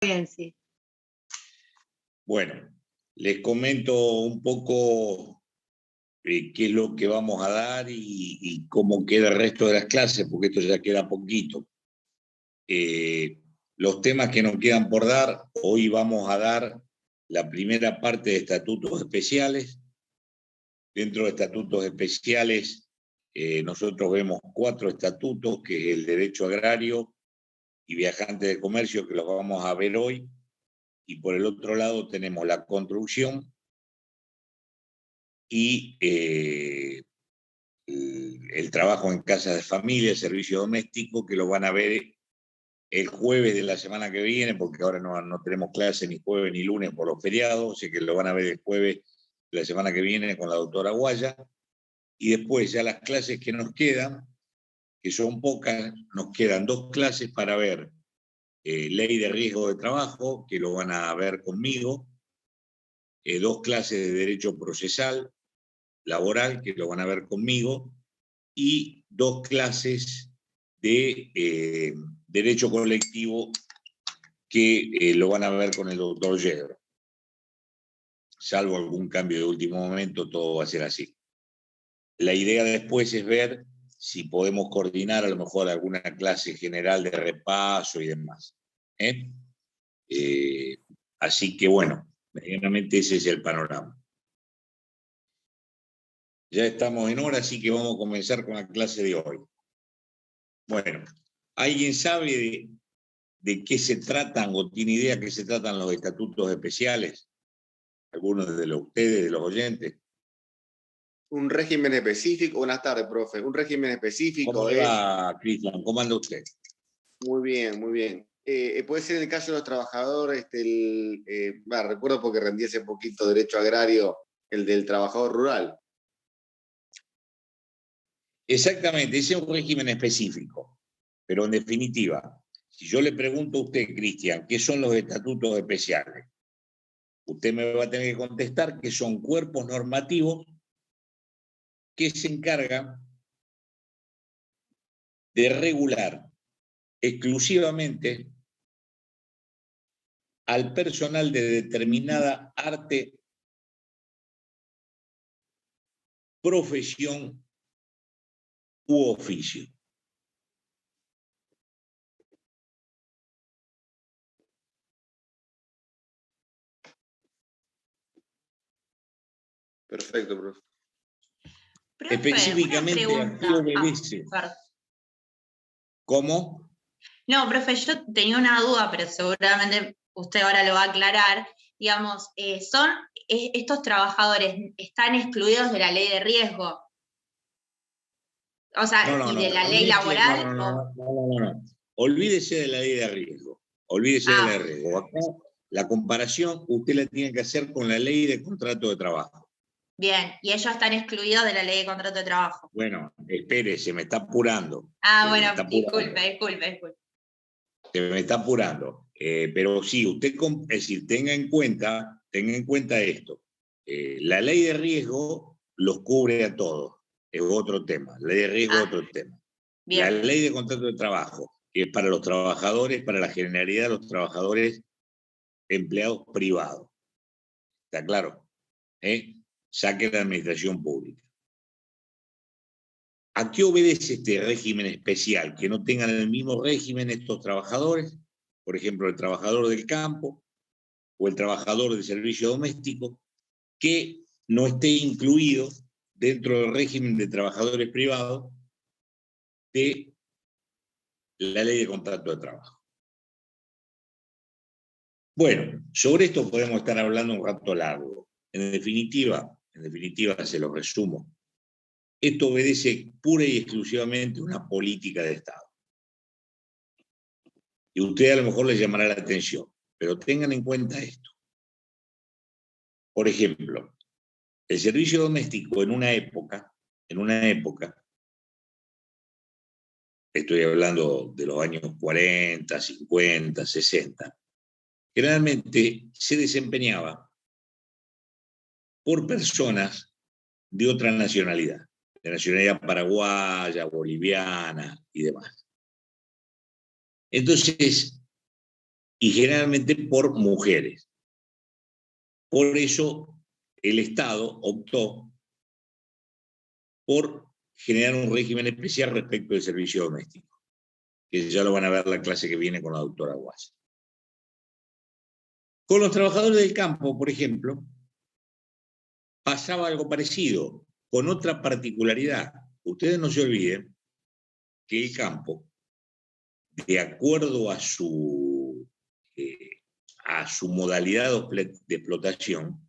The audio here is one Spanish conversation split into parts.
Bien, sí. Bueno, les comento un poco qué es lo que vamos a dar y cómo queda el resto de las clases, porque esto ya queda poquito. Los temas que nos quedan por dar, hoy vamos a dar la primera parte de estatutos especiales. Dentro de estatutos especiales, nosotros vemos 4 estatutos, que es el derecho agrario y viajante de comercio, que los vamos a ver hoy. Y por el otro lado tenemos la construcción y el trabajo en casas de familia, el servicio doméstico, que lo van a ver el jueves de la semana que viene, porque ahora no tenemos clase ni jueves ni lunes por los feriados, así que lo van a ver el jueves de la semana que viene con la doctora Guaya. Y después ya las clases que nos quedan, que son pocas, nos quedan 2 clases para ver ley de riesgo de trabajo, que lo van a ver conmigo, 2 clases de derecho procesal laboral, que lo van a ver conmigo, y 2 clases de derecho colectivo, que lo van a ver con el doctor Yedro. Salvo algún cambio de último momento, todo va a ser así. La idea después es ver si podemos coordinar a lo mejor alguna clase general de repaso y demás. Así que bueno, medianamente ese es el panorama. Ya estamos en hora, así que vamos a comenzar con la clase de hoy. Bueno, ¿alguien sabe de qué se tratan o tiene idea de qué se tratan los estatutos especiales? ¿Algunos de ustedes, de los oyentes? Un régimen específico. Buenas tardes, profe. Un régimen específico. ¿Cómo le va, Cristian? ¿Cómo anda usted? Muy bien, muy bien. Puede ser en el caso de los trabajadores, recuerdo porque rendí hace poquito derecho agrario, el del trabajador rural. Exactamente, ese es un régimen específico, pero en definitiva, si yo le pregunto a usted, Cristian, ¿qué son los estatutos especiales? Usted me va a tener que contestar que son cuerpos normativos que se encargan de regular exclusivamente al personal de determinada arte, profesión u oficio. Perfecto, profe. Específicamente, ¿a qué obedece? ¿Cómo? No, profe, yo tenía una duda, pero seguramente usted ahora lo va a aclarar. Digamos, estos trabajadores están excluidos de la ley de riesgo. O sea, y de la ley laboral. No. Olvídese de la ley de riesgo. Olvídese de la ley de riesgo. Acá la comparación usted la tiene que hacer con la ley de contrato de trabajo. Bien, y ellos están excluidos de la ley de contrato de trabajo. Bueno, espérese, me está apurando. Bueno, disculpe. Se me está apurando. Pero sí, usted, es decir, tenga en cuenta esto. La ley de riesgo los cubre a todos. Es otro tema. La ley de riesgo es otro tema. Bien. La ley de contrato de trabajo, que es para los trabajadores, para la generalidad de los trabajadores empleados privados. ¿Está claro? Saque la administración pública. ¿A qué obedece este régimen especial? Que no tengan el mismo régimen estos trabajadores, por ejemplo, el trabajador del campo o el trabajador del servicio doméstico, que no esté incluido dentro del régimen de trabajadores privados de la ley de contrato de trabajo. Bueno, sobre esto podemos estar hablando un rato largo. En definitiva, se lo resumo. Esto obedece pura y exclusivamente a una política de Estado. Y a usted a lo mejor le llamará la atención, pero tengan en cuenta esto. Por ejemplo, el servicio doméstico en una época, estoy hablando de los años 40, 50, 60, generalmente se desempeñaba por personas de otra nacionalidad, de nacionalidad paraguaya, boliviana y demás. Entonces, y generalmente por mujeres. Por eso el Estado optó por generar un régimen especial respecto del servicio doméstico, que ya lo van a ver la clase que viene con la doctora Guas. Con los trabajadores del campo, por ejemplo, pasaba algo parecido, con otra particularidad. Ustedes no se olviden que el campo, de acuerdo a su modalidad de explotación,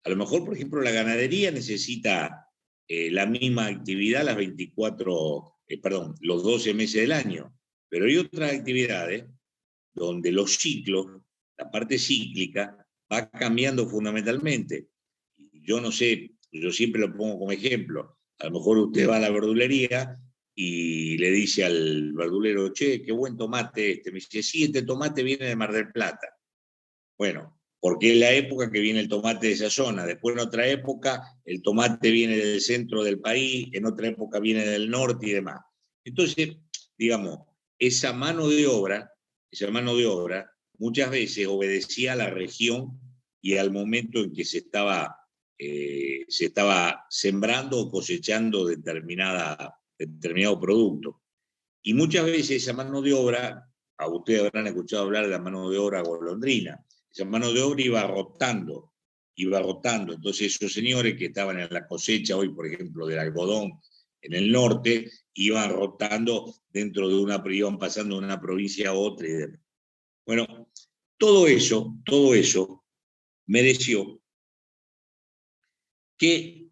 a lo mejor, por ejemplo, la ganadería necesita la misma actividad los 12 meses del año, pero hay otras actividades donde los ciclos, la parte cíclica, va cambiando fundamentalmente. Yo no sé, yo siempre lo pongo como ejemplo. A lo mejor usted va a la verdulería y le dice al verdulero, che, qué buen tomate este. Me dice, sí, este tomate viene de Mar del Plata. Bueno, porque es la época que viene el tomate de esa zona. Después en otra época el tomate viene del centro del país, en otra época viene del norte y demás. Entonces, digamos, esa mano de obra muchas veces obedecía a la región y al momento en que se estaba sembrando o cosechando determinado producto. Y muchas veces esa mano de obra, a ustedes habrán escuchado hablar de la mano de obra golondrina, esa mano de obra iba rotando. Entonces esos señores que estaban en la cosecha hoy, por ejemplo, del algodón en el norte, iban rotando iban pasando de una provincia a otra y demás. Bueno, todo eso mereció que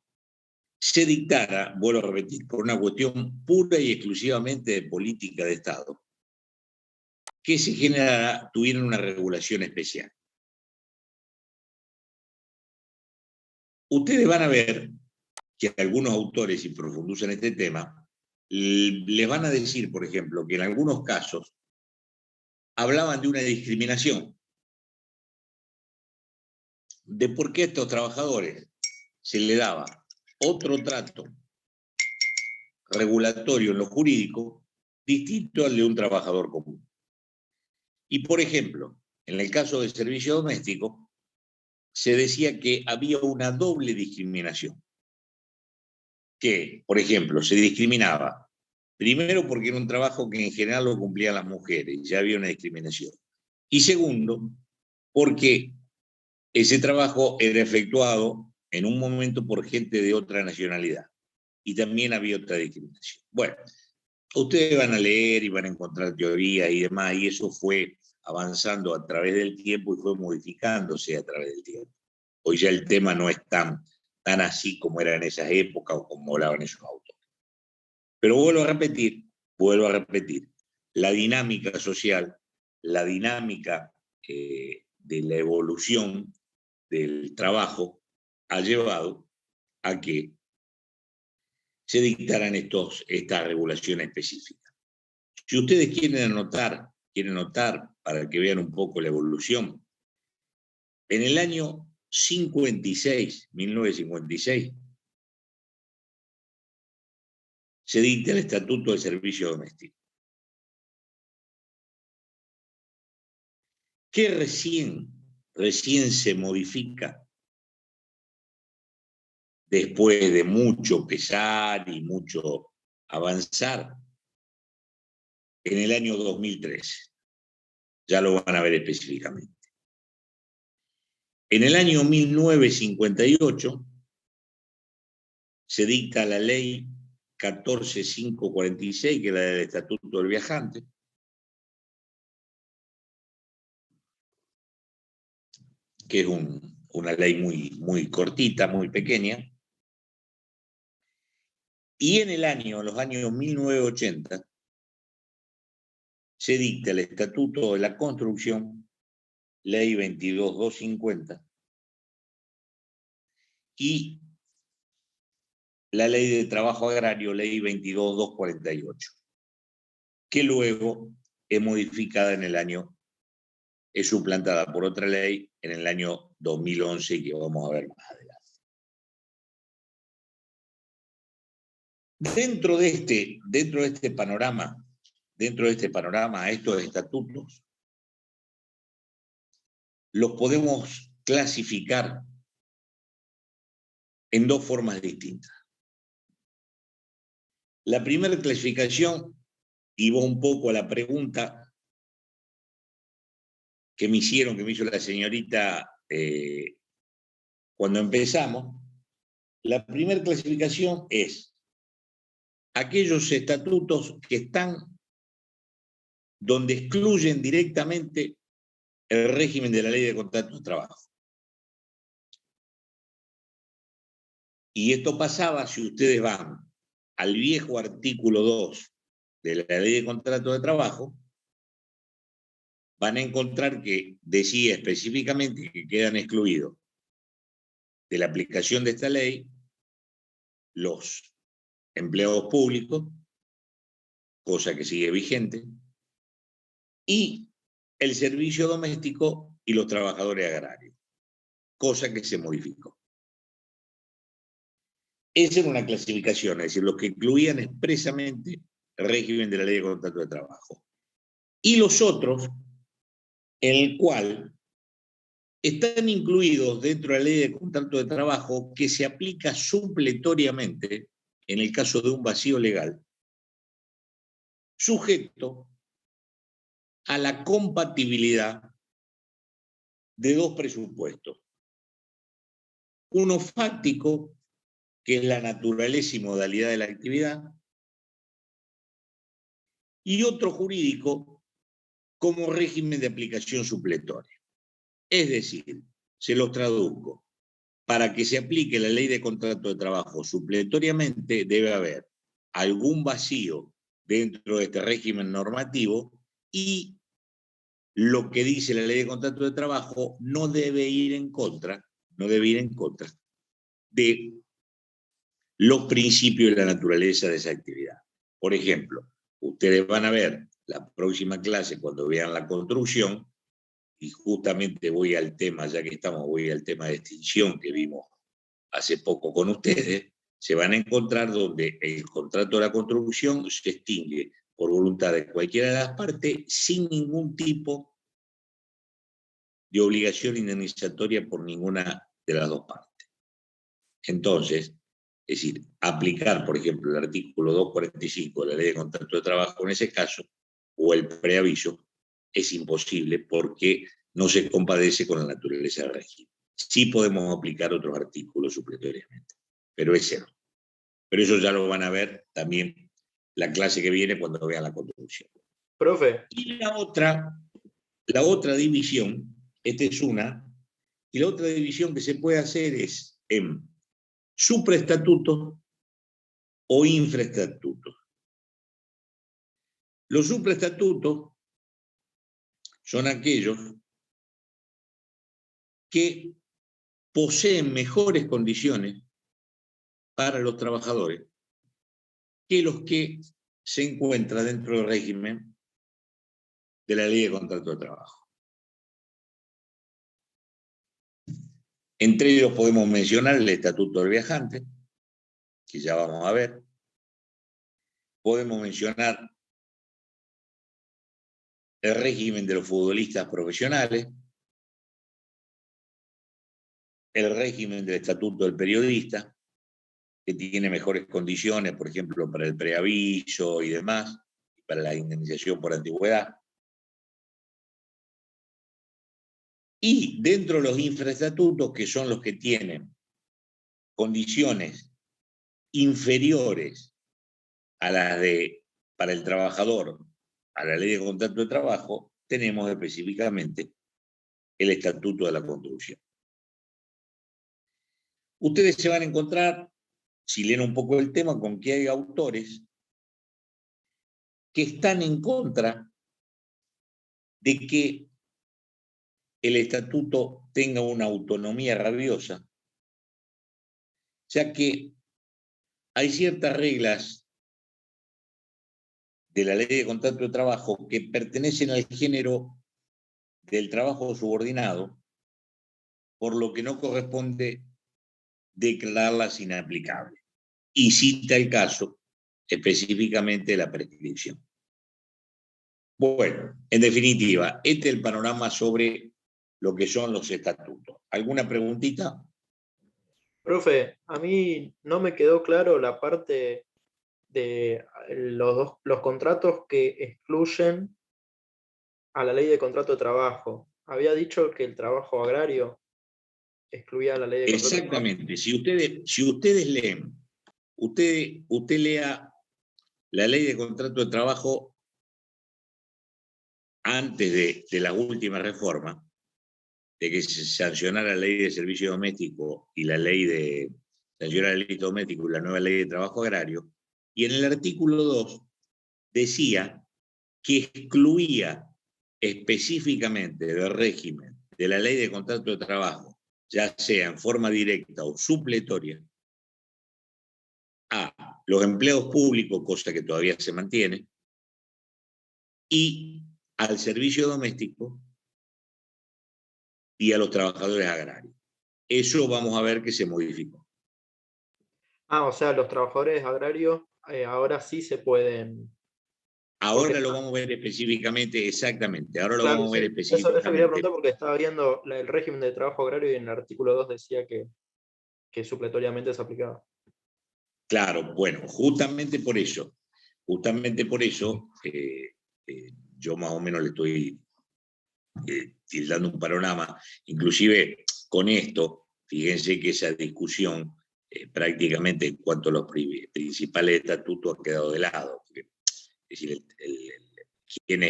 se dictara, vuelvo a repetir, por una cuestión pura y exclusivamente de política de Estado, que se tuvieran una regulación especial. Ustedes van a ver que algunos autores, si profundizan este tema, les van a decir, por ejemplo, que en algunos casos hablaban de una discriminación, de por qué a estos trabajadores se le daba otro trato regulatorio en lo jurídico distinto al de un trabajador común. Y, por ejemplo, en el caso del servicio doméstico, se decía que había una doble discriminación. Que, por ejemplo, se discriminaba, primero porque era un trabajo que en general lo cumplían las mujeres, ya había una discriminación. Y segundo, porque ese trabajo era efectuado en un momento por gente de otra nacionalidad. Y también había otra discriminación. Bueno, ustedes van a leer y van a encontrar teoría y demás, y eso fue avanzando a través del tiempo y fue modificándose a través del tiempo. Hoy ya el tema no es tan así como era en esas épocas o como hablaban esos autores. Pero vuelvo a repetir, la dinámica social, la dinámica de la evolución del trabajo ha llevado a que se dictaran esta regulación específica. Si ustedes quieren anotar para que vean un poco la evolución, en el año 1956, se dicta el Estatuto del Servicio Doméstico, que recién se modifica después de mucho pesar y mucho avanzar en el año 2013. Ya lo van a ver específicamente. En el año 1958 se dicta la ley 14546, que es la del Estatuto del Viajante, que es una ley muy cortita, muy pequeña. Y en los años 1980, se dicta el Estatuto de la Construcción, ley 22250, y la ley de trabajo agrario, ley 22248, que luego es modificada es suplantada por otra ley en el año 2011, que vamos a ver más adelante. Dentro de este panorama, a estos estatutos, los podemos clasificar en dos formas distintas. La primera clasificación, y va un poco a la pregunta que me hizo la señorita cuando empezamos, la primera clasificación es aquellos estatutos que están donde excluyen directamente el régimen de la ley de contratos de trabajo. Y esto pasaba si ustedes van al viejo artículo 2 de la ley de contratos de trabajo, van a encontrar que decía específicamente que quedan excluidos de la aplicación de esta ley los empleados públicos, cosa que sigue vigente, y el servicio doméstico y los trabajadores agrarios, cosa que se modificó. Esa era una clasificación, es decir, los que incluían expresamente el régimen de la ley de contrato de trabajo. Y los otros, en el cual están incluidos dentro de la ley de contrato de trabajo que se aplica supletoriamente en el caso de un vacío legal, sujeto a la compatibilidad de dos presupuestos. Uno fáctico, que es la naturaleza y modalidad de la actividad, y otro jurídico como régimen de aplicación supletoria. Es decir, se los traduzco, para que se aplique la ley de contrato de trabajo supletoriamente debe haber algún vacío dentro de este régimen normativo y lo que dice la ley de contrato de trabajo no debe ir en contra de los principios de la naturaleza de esa actividad. Por ejemplo, ustedes van a ver la próxima clase cuando vean la construcción, y justamente voy al tema, ya que estamos, voy al tema de extinción que vimos hace poco con ustedes, se van a encontrar donde el contrato de la construcción se extingue por voluntad de cualquiera de las partes sin ningún tipo de obligación indemnizatoria por ninguna de las dos partes. Entonces, es decir, aplicar, por ejemplo, el artículo 245 de la Ley de Contrato de Trabajo en ese caso, o el preaviso, es imposible porque no se compadece con la naturaleza del régimen. Sí podemos aplicar otros artículos supletoriamente, pero ese no. Pero eso ya lo van a ver también la clase que viene cuando vean la construcción. Profe. Y la otra división, esta es una, y la otra división que se puede hacer es en supraestatutos o infraestatutos. Los supraestatutos son aquellos que poseen mejores condiciones para los trabajadores que los que se encuentran dentro del régimen de la ley de contrato de trabajo. Entre ellos podemos mencionar el Estatuto del Viajante, que ya vamos a ver. Podemos mencionar el régimen de los futbolistas profesionales, el régimen del Estatuto del Periodista, que tiene mejores condiciones, por ejemplo, para el preaviso y demás, para la indemnización por antigüedad. Y dentro de los infraestatutos, que son los que tienen condiciones inferiores a las de, para el trabajador, a la ley de contrato de trabajo, tenemos específicamente el Estatuto de la Construcción. Ustedes se van a encontrar, si leen un poco el tema, con que hay autores que están en contra de que el estatuto tenga una autonomía rabiosa, ya que hay ciertas reglas de la ley de contrato de trabajo que pertenecen al género del trabajo subordinado, por lo que no corresponde declararlas inaplicables. Y cita el caso específicamente de la prescripción. Bueno, en definitiva, este es el panorama sobre lo que son los estatutos. ¿Alguna preguntita? Profe, a mí no me quedó claro la parte de los contratos que excluyen a la ley de contrato de trabajo. Había dicho que el trabajo agrario excluía la ley de contrato de trabajo. Exactamente. Si ustedes leen, usted lea la ley de contrato de trabajo antes de la última reforma, de que se sancionara la ley de servicio doméstico y la ley de sancionar el delito doméstico y la nueva ley de trabajo agrario, y en el artículo 2 decía que excluía específicamente del régimen de la ley de contrato de trabajo, ya sea en forma directa o supletoria, a los empleados públicos, cosa que todavía se mantiene, y al servicio doméstico y a los trabajadores agrarios. Eso vamos a ver que se modificó. O sea, los trabajadores agrarios ahora sí se pueden... Ahora lo vamos a ver específicamente, exactamente. Ahora lo vamos a ver Eso quería específicamente. preguntar porque estaba viendo el régimen de trabajo agrario y en el artículo 2 decía que supletoriamente se aplicaba. Claro, bueno, justamente por eso, yo más o menos le estoy dando un panorama, inclusive con esto, fíjense que esa discusión prácticamente en cuanto a los principales estatutos ha quedado de lado. Porque, es decir,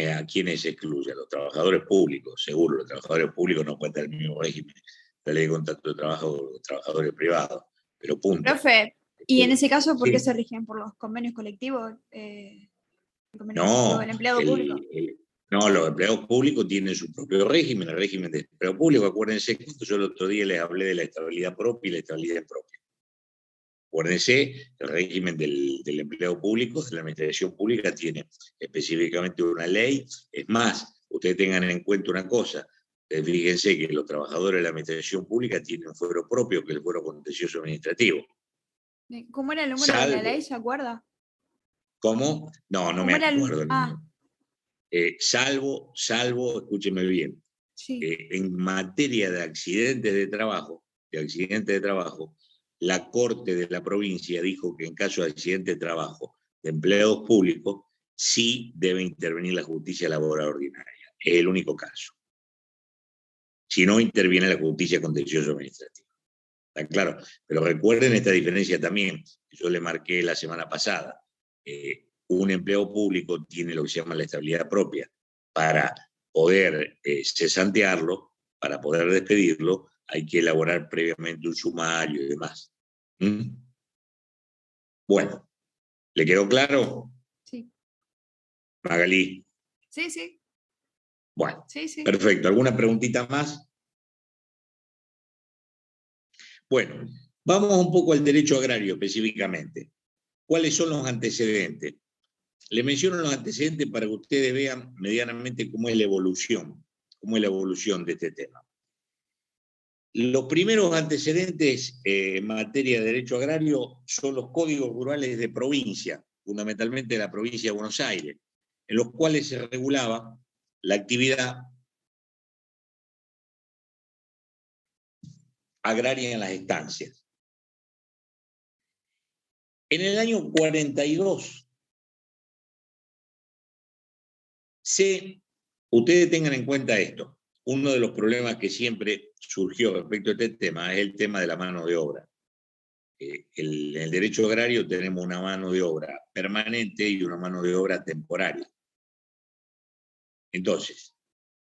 ¿a quiénes se excluye? A los trabajadores públicos, seguro, los trabajadores públicos no cuentan el mismo régimen, la ley de contrato de trabajo con los trabajadores privados, pero punto. Profe, y en ese caso, ¿por qué Sí. se rigen por los convenios colectivos? El convenio No, colectivo del empleado público. No, los empleados públicos tienen su propio régimen, el régimen de empleo público. Acuérdense que yo el otro día les hablé de la estabilidad propia y la estabilidad impropia. Acuérdense, el régimen del empleo público, de la administración pública, tiene específicamente una ley. Es más, ustedes tengan en cuenta una cosa. Fíjense que los trabajadores de la administración pública tienen un fuero propio, que es el fuero contencioso administrativo. ¿Cómo era el número de la ley? ¿Se acuerda? ¿Cómo? No me acuerdo el número. Salvo, escúcheme bien, sí. En materia de accidentes de trabajo, la Corte de la provincia dijo que en caso de accidente de trabajo de empleados públicos, sí debe intervenir la justicia laboral ordinaria. Es el único caso. Si no, interviene la justicia contencioso administrativa. ¿Está claro? Pero recuerden esta diferencia también, que yo le marqué la semana pasada. Un empleado público tiene lo que se llama la estabilidad propia. Para poder cesantearlo, para poder despedirlo, hay que elaborar previamente un sumario y demás. Bueno, ¿le quedó claro? Sí. Magalí. Sí. Bueno, sí. Perfecto. ¿Alguna preguntita más? Bueno, vamos un poco al derecho agrario específicamente. ¿Cuáles son los antecedentes? Le menciono los antecedentes para que ustedes vean medianamente cómo es la evolución de este tema. Los primeros antecedentes en materia de derecho agrario son los códigos rurales de provincia, fundamentalmente de la provincia de Buenos Aires, en los cuales se regulaba la actividad agraria en las estancias. En el año 42, ustedes tengan en cuenta esto, uno de los problemas que siempre surgió respecto a este tema es el tema de la mano de obra. En el derecho agrario tenemos una mano de obra permanente y una mano de obra temporaria. Entonces,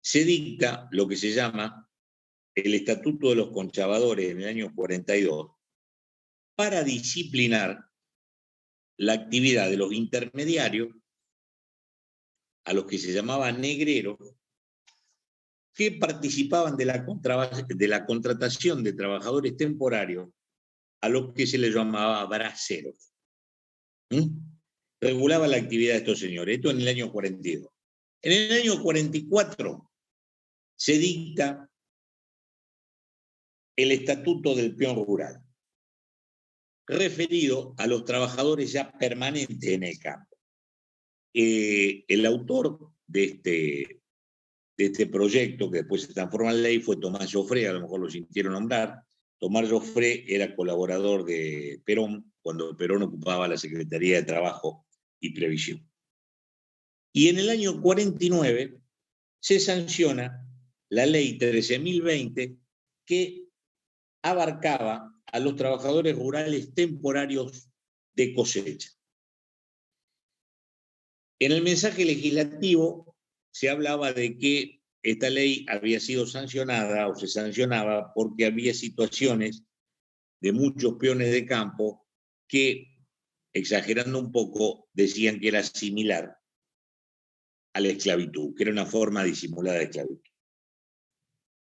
se dicta lo que se llama el Estatuto de los Conchavadores en el año 42 para disciplinar la actividad de los intermediarios, a los que se llamaban negreros, que participaban de la contratación de trabajadores temporarios, a los que se les llamaba braceros. Regulaba la actividad de estos señores. Esto en el año 42. En el año 44 se dicta el Estatuto del Peón Rural, referido a los trabajadores ya permanentes en el campo. El autor de de este proyecto, que después se transforma en ley, fue Tomás Joffre, a lo mejor lo sintieron nombrar. Tomás Joffre era colaborador de Perón, cuando Perón ocupaba la Secretaría de Trabajo y Previsión. Y en el año 49 se sanciona la ley 13.020, que abarcaba a los trabajadores rurales temporarios de cosecha. En el mensaje legislativo se hablaba de que esta ley había sido sancionada o se sancionaba porque había situaciones de muchos peones de campo que, exagerando un poco, decían que era similar a la esclavitud, que era una forma disimulada de esclavitud.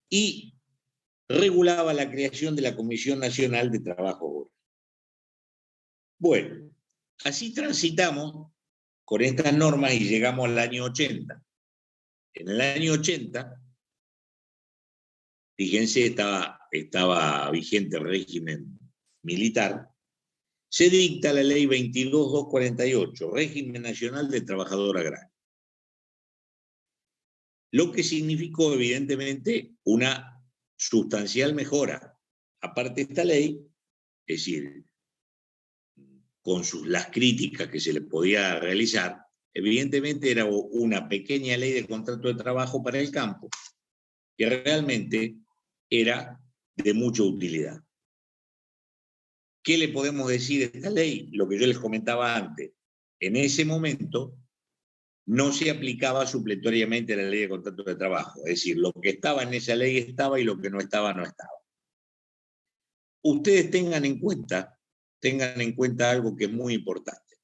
Y regulaba la creación de la Comisión Nacional de Trabajo Rural. Bueno, así transitamos con estas normas y llegamos al año 80. En el año 80, fíjense, estaba vigente el régimen militar, se dicta la ley 22.248, Régimen Nacional de Trabajador Agrario. Lo que significó, evidentemente, una sustancial mejora. Aparte de esta ley, es decir, con las críticas que se le podía realizar, evidentemente era una pequeña ley de contrato de trabajo para el campo, que realmente era de mucha utilidad. ¿Qué le podemos decir de esta ley? Lo que yo les comentaba antes. En ese momento no se aplicaba supletoriamente la ley de contrato de trabajo. Es decir, lo que estaba en esa ley estaba y lo que no estaba, no estaba. Ustedes tengan en cuenta algo que es muy importante.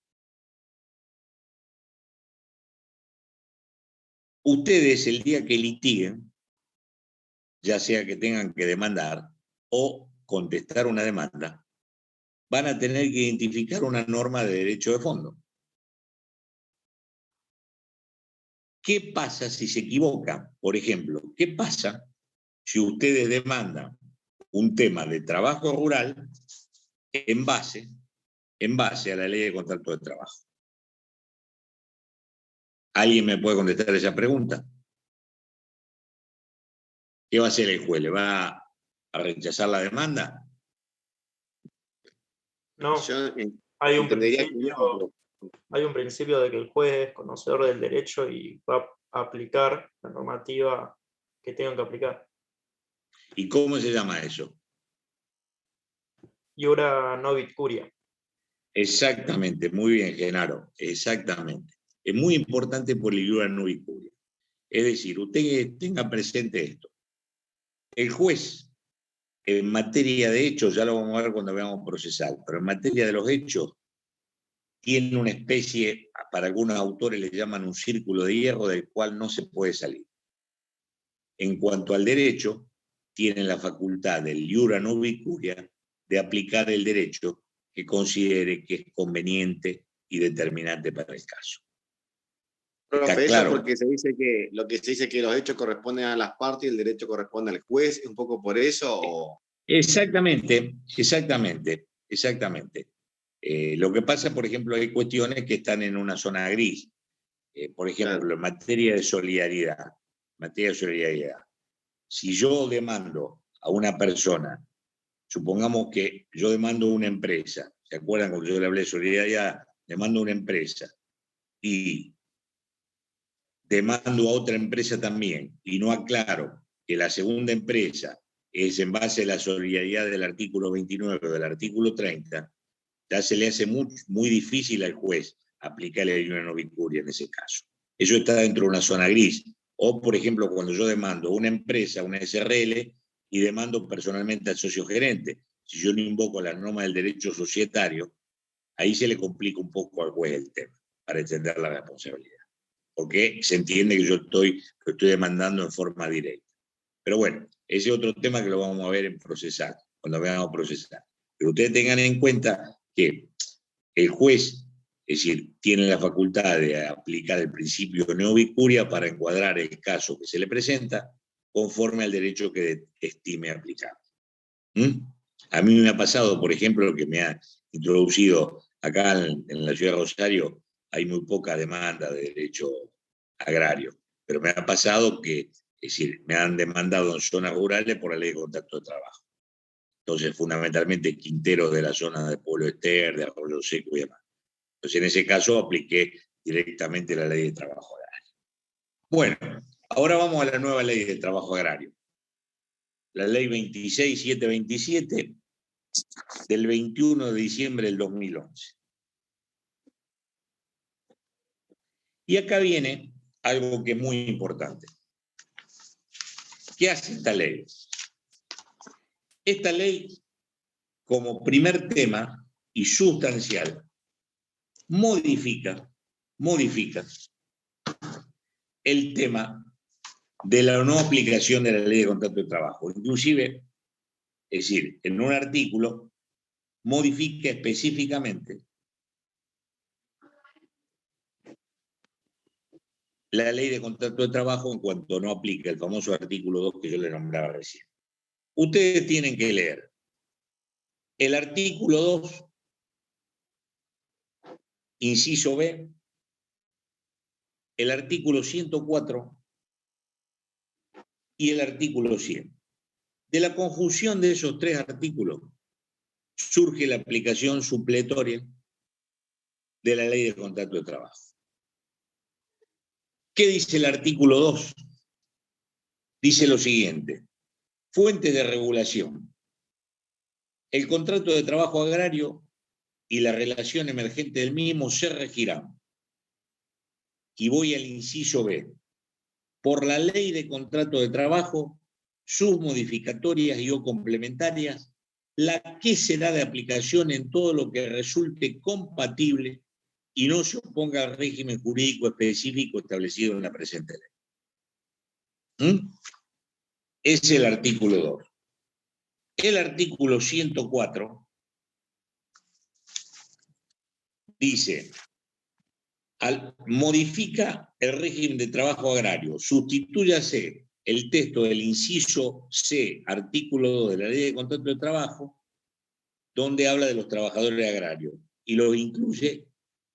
Ustedes, el día que litiguen, ya sea que tengan que demandar o contestar una demanda, van a tener que identificar una norma de derecho de fondo. ¿Qué pasa si se equivocan? Por ejemplo, ¿qué pasa si ustedes demandan un tema de trabajo rural en base a la ley de contrato de trabajo? ¿Alguien me puede contestar esa pregunta? ¿Qué va a hacer el juez? ¿Le va a rechazar la demanda? No, hay un principio de que el juez es conocedor del derecho y va a aplicar la normativa que tengan que aplicar. ¿Y cómo se llama eso? Iura novit curia. Exactamente, muy bien, Genaro, exactamente. Es muy importante por el iura novit curia. Es decir, usted tenga presente esto. El juez, en materia de hechos, ya lo vamos a ver cuando veamos procesal, pero en materia de los hechos, tiene una especie, para algunos autores le llaman un círculo de hierro del cual no se puede salir. En cuanto al derecho, tiene la facultad del iura novit curia de aplicar el derecho que considere que es conveniente y determinante para el caso. Profe, claro. Eso porque se dice que lo que se dice que los hechos corresponden a las partes y el derecho corresponde al juez, ¿es un poco por eso? ¿O? Exactamente. Lo que pasa, por ejemplo, hay cuestiones que están en una zona gris. Por ejemplo, claro, en materia de solidaridad. Si yo demando a una persona, supongamos que yo demando a una empresa, ¿se acuerdan cuando yo le hablé de solidaridad? Demando a una empresa y demando a otra empresa también y no aclaro que la segunda empresa es en base a la solidaridad del artículo 29 o del artículo 30, ya se le hace muy difícil al juez aplicar la iura novit curia en ese caso. Eso está dentro de una zona gris. O, por ejemplo, cuando yo demando una empresa, una SRL, y demando personalmente al socio gerente, si yo no invoco la norma del derecho societario, ahí se le complica un poco al juez el tema, para extender la responsabilidad. Porque se entiende que yo estoy demandando en forma directa. Pero bueno, ese es otro tema que lo vamos a ver en procesar, cuando veamos procesar. Pero ustedes tengan en cuenta que el juez, es decir, tiene la facultad de aplicar el principio de novit curia para encuadrar el caso que se le presenta conforme al derecho que estime aplicable. A mí me ha pasado, por ejemplo, que me ha introducido acá en la ciudad de Rosario, hay muy poca demanda de derecho agrario. Pero me ha pasado que, es decir, me han demandado en zonas rurales por la ley de contrato de trabajo. Entonces, fundamentalmente, quinteros de la zona de Pueblo Ester, de Arroyo Seco y demás. Entonces, en ese caso, apliqué directamente la ley de trabajo agrario. Bueno, ahora vamos a la nueva ley de trabajo agrario. La ley 26727 del 21 de diciembre del 2011. Y acá viene algo que es muy importante. ¿Qué hace esta ley? Esta ley, como primer tema y sustancial, modifica el tema de la no aplicación de la ley de contrato de trabajo. Inclusive, es decir, en un artículo, modifica específicamente la ley de contrato de trabajo en cuanto no aplica el famoso artículo 2 que yo le nombraba recién. Ustedes tienen que leer el artículo 2, inciso B, el artículo 104 y el artículo 100. De la conjunción de esos tres artículos surge la aplicación supletoria de la ley de contrato de trabajo. ¿Qué dice el artículo 2? Dice lo siguiente: fuentes de regulación. El contrato de trabajo agrario y la relación emergente del mismo se regirán. Y voy al inciso B. Por la ley de contrato de trabajo, sus modificatorias y o complementarias, la que será de aplicación en todo lo que resulte compatible y no se oponga al régimen jurídico específico establecido en la presente ley. Es el artículo 2. El artículo 104 dice: modifica el régimen de trabajo agrario, sustitúyase el texto del inciso C, artículo 2 de la ley de contrato de trabajo, donde habla de los trabajadores agrarios, y los incluye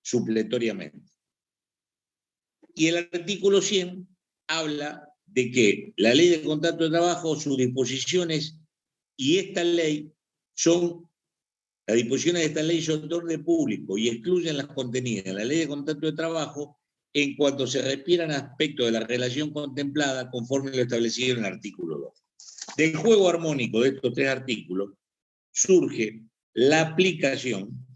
supletoriamente. Y el artículo 100 habla de que la ley de contrato de trabajo, sus disposiciones y esta ley son, las disposiciones de esta ley son de orden público y excluyen las contenidas en la ley de contrato de trabajo en cuanto se refieran a aspectos de la relación contemplada conforme lo establecido en el artículo 2. Del juego armónico de estos tres artículos surge la aplicación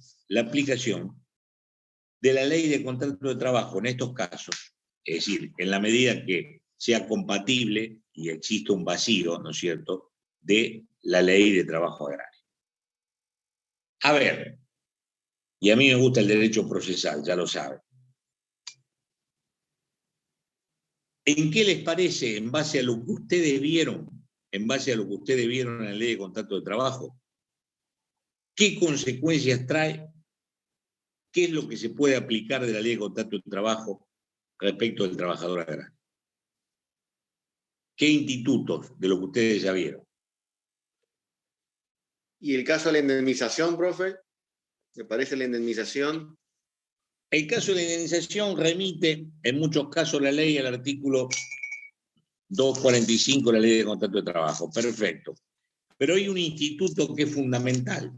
de la ley de contrato de trabajo en estos casos, es decir, en la medida que sea compatible y existe un vacío, ¿no es cierto?, de la ley de trabajo agrario. A ver, y a mí me gusta el derecho procesal, ya lo saben. ¿En qué les parece, en base a lo que ustedes vieron, en la ley de contrato de trabajo, qué consecuencias trae, qué es lo que se puede aplicar de la ley de contrato de trabajo respecto del trabajador agrario? ¿Qué institutos de lo que ustedes ya vieron? ¿Y el caso de la indemnización, profe? ¿Me parece la indemnización? El caso de la indemnización remite en muchos casos la ley al artículo 245 de la ley de contrato de trabajo. Perfecto. Pero hay un instituto que es fundamental,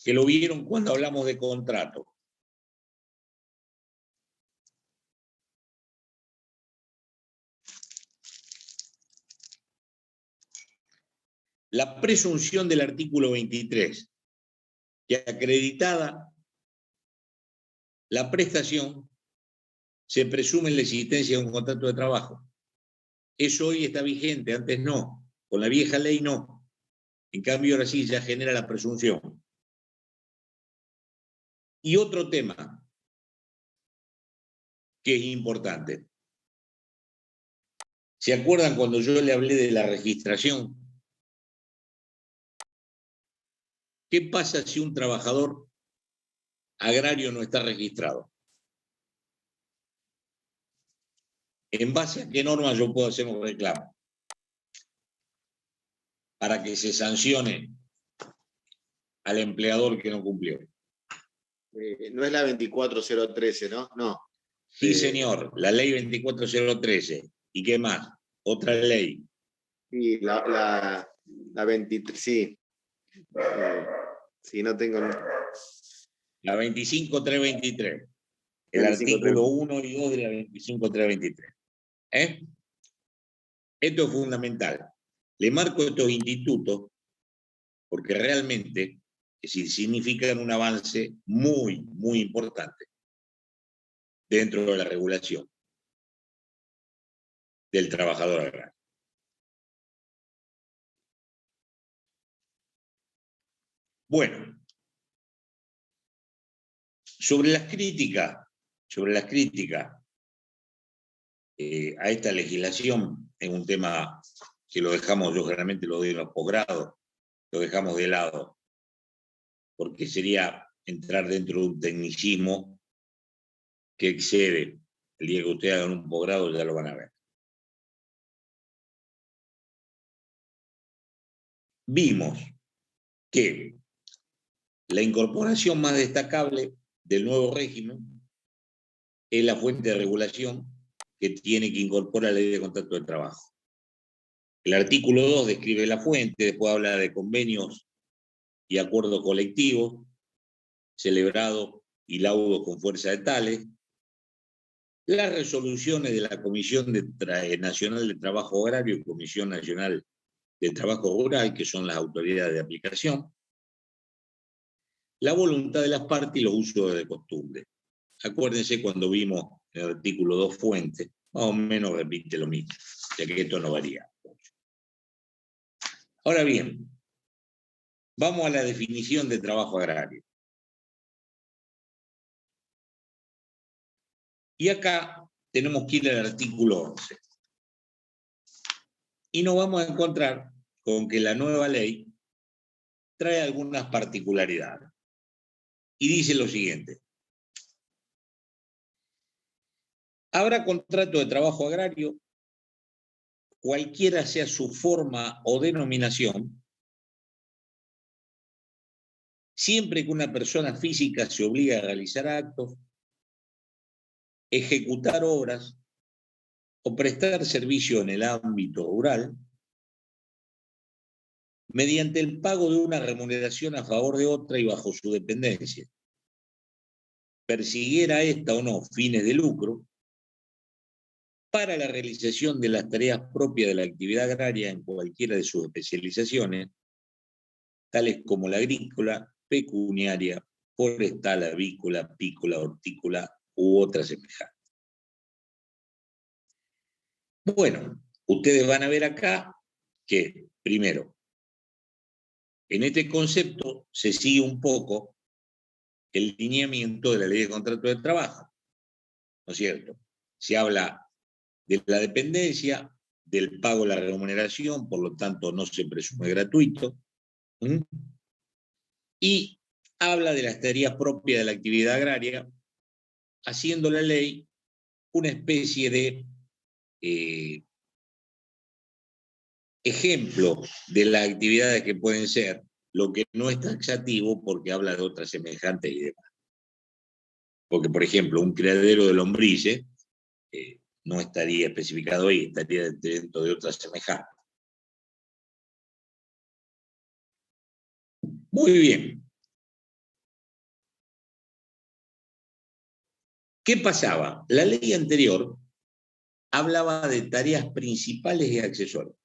que lo vieron cuando hablamos de contrato. La presunción del artículo 23, que acreditada la prestación, se presume la existencia de un contrato de trabajo. Eso hoy está vigente, antes no. Con la vieja ley no. En cambio, ahora sí ya genera la presunción. Y otro tema que es importante. ¿Se acuerdan cuando yo le hablé de la registración? ¿Qué pasa si un trabajador agrario no está registrado? ¿En base a qué norma yo puedo hacer un reclamo? Para que se sancione al empleador que no cumplió. No es la 24013, ¿no? No. Sí, señor, la ley 24013. ¿Y qué más? Otra ley. Y la 23, sí. Sí, no tengo. La 25323. El 25, artículo 1 y 2 de la 25323. Esto es fundamental. Le marco estos institutos porque realmente significan un avance muy, muy importante dentro de la regulación del trabajador agrario. Bueno, sobre las críticas a esta legislación, es un tema que lo dejamos, yo generalmente lo doy en los posgrados, lo dejamos de lado, porque sería entrar dentro de un tecnicismo que excede. El día que ustedes hagan un posgrado ya lo van a ver. Vimos que la incorporación más destacable del nuevo régimen es la fuente de regulación que tiene que incorporar la ley de contrato de trabajo. El artículo 2 describe la fuente, después habla de convenios y acuerdos colectivos, celebrados y laudos con fuerza de tales, las resoluciones de la Comisión Nacional de Trabajo Agrario y Comisión Nacional de Trabajo Rural, que son las autoridades de aplicación, la voluntad de las partes y los usos de costumbre. Acuérdense cuando vimos en el artículo 2 fuentes, más o menos repite lo mismo, ya que esto no varía mucho. Ahora bien, vamos a la definición de trabajo agrario. Y acá tenemos que ir al artículo 11. Y nos vamos a encontrar con que la nueva ley trae algunas particularidades. Y dice lo siguiente. Habrá contrato de trabajo agrario, cualquiera sea su forma o denominación, siempre que una persona física se obligue a realizar actos, ejecutar obras o prestar servicio en el ámbito rural, mediante el pago de una remuneración a favor de otra y bajo su dependencia, persiguiera esta o no fines de lucro, para la realización de las tareas propias de la actividad agraria en cualquiera de sus especializaciones, tales como la agrícola, pecuniaria, forestal, avícola, apícola, hortícola u otras semejantes. Bueno, ustedes van a ver acá que, primero, en este concepto se sigue un poco el lineamiento de la ley de contrato de trabajo, ¿no es cierto? Se habla de la dependencia, del pago de la remuneración, por lo tanto no se presume gratuito, y habla de las tareas propias de la actividad agraria, haciendo la ley una especie de ejemplo de las actividades que pueden ser, lo que no es taxativo porque habla de otras semejantes y demás. Porque, por ejemplo, un criadero de lombrices no estaría especificado ahí, estaría dentro de otras semejantes. Muy bien. ¿Qué pasaba? La ley anterior hablaba de tareas principales y accesorias.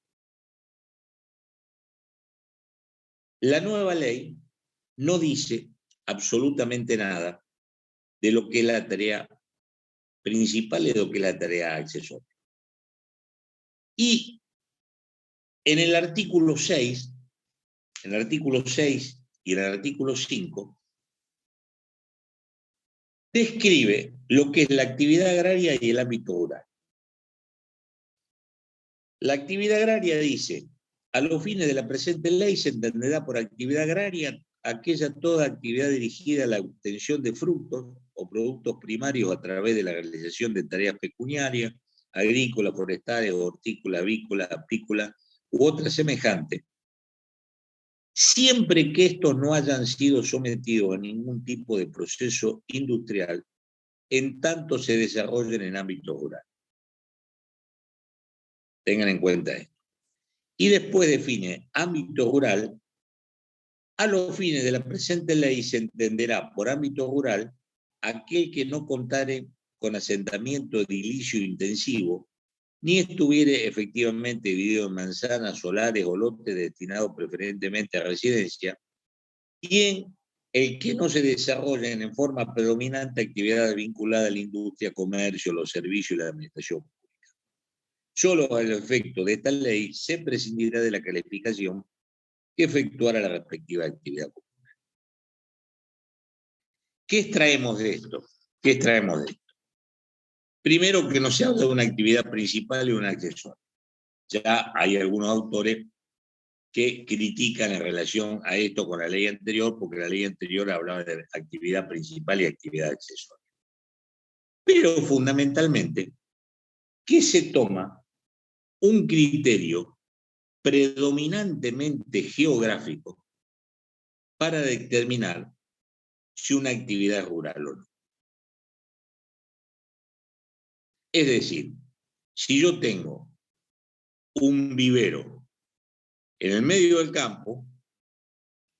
La nueva ley no dice absolutamente nada de lo que es la tarea principal y de lo que es la tarea accesoria. Y en el artículo 6 y en el artículo 5, describe lo que es la actividad agraria y el ámbito rural. La actividad agraria dice, a los fines de la presente ley se entenderá por actividad agraria toda actividad dirigida a la obtención de frutos o productos primarios a través de la realización de tareas pecuniarias, agrícolas, forestales, hortícolas, avícolas, apícolas u otras semejantes, siempre que estos no hayan sido sometidos a ningún tipo de proceso industrial, en tanto se desarrollen en ámbito rural. Tengan en cuenta esto. Y después define ámbito rural. A los fines de la presente ley se entenderá por ámbito rural aquel que no contare con asentamiento edilicio intensivo, ni estuviere efectivamente dividido en manzanas, solares o lotes destinados preferentemente a residencia, y en el que no se desarrollen en forma predominante actividades vinculadas a la industria, comercio, los servicios y la administración pública. Solo al efecto de esta ley se prescindirá de la calificación que efectuara la respectiva actividad comunal. ¿Qué extraemos de esto? ¿Qué extraemos de esto? Primero, que no se habla de una actividad principal y una accesoria. Ya hay algunos autores que critican en relación a esto con la ley anterior, porque la ley anterior hablaba de actividad principal y actividad accesoria. Pero fundamentalmente, ¿qué se toma? Un criterio predominantemente geográfico para determinar si una actividad es rural o no. Es decir, si yo tengo un vivero en el medio del campo,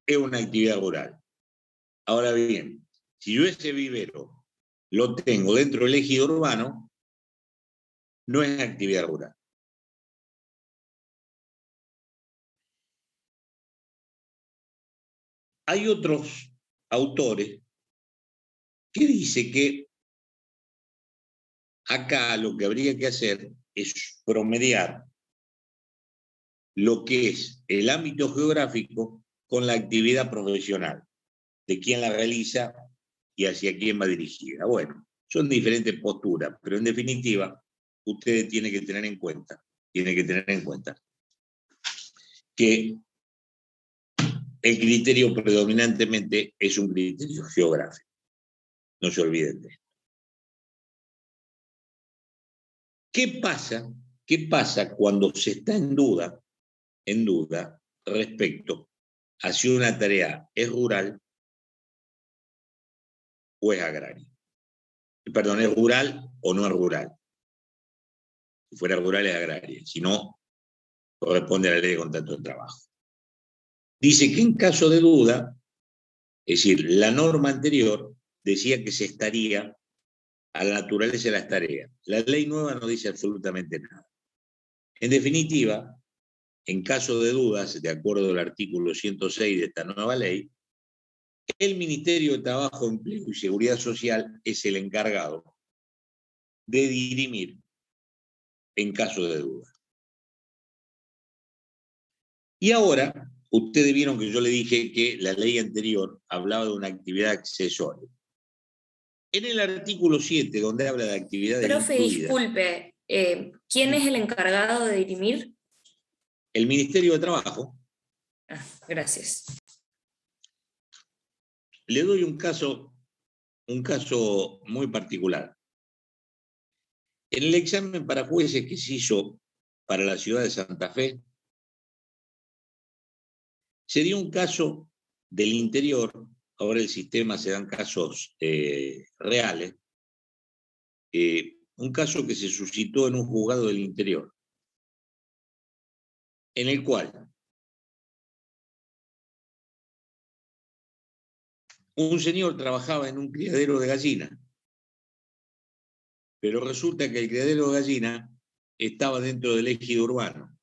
es una actividad rural. Ahora bien, si yo ese vivero lo tengo dentro del ejido urbano, no es actividad rural. Hay otros autores que dicen que acá lo que habría que hacer es promediar lo que es el ámbito geográfico con la actividad profesional, de quién la realiza y hacia quién va dirigida. Bueno, son diferentes posturas, pero en definitiva, ustedes tienen que tener en cuenta que el criterio predominantemente es un criterio geográfico. No se olviden de esto. ¿Qué pasa cuando se está en duda respecto a si una tarea es rural o es agraria? Perdón, ¿es rural o no es rural? Si fuera rural es agraria, si no, corresponde a la ley de contrato de trabajo. Dice que en caso de duda, es decir, la norma anterior decía que se estaría a la naturaleza de las tareas. La ley nueva no dice absolutamente nada. En definitiva, en caso de dudas, de acuerdo al artículo 106 de esta nueva ley, el Ministerio de Trabajo, Empleo y Seguridad Social es el encargado de dirimir en caso de duda. Y ahora, ustedes vieron que yo le dije que la ley anterior hablaba de una actividad accesoria. En el artículo 7, donde habla de actividades Profe, incluidas, disculpe, ¿quién es el encargado de dirimir? el Ministerio de Trabajo. Ah, gracias. Le doy un caso muy particular. En el examen para jueces que se hizo para la ciudad de Santa Fe, se dio un caso del interior. Ahora el sistema se dan casos reales. Un caso que se suscitó en un juzgado del interior, en el cual un señor trabajaba en un criadero de gallinas, pero resulta que el criadero de gallinas estaba dentro del ejido urbano.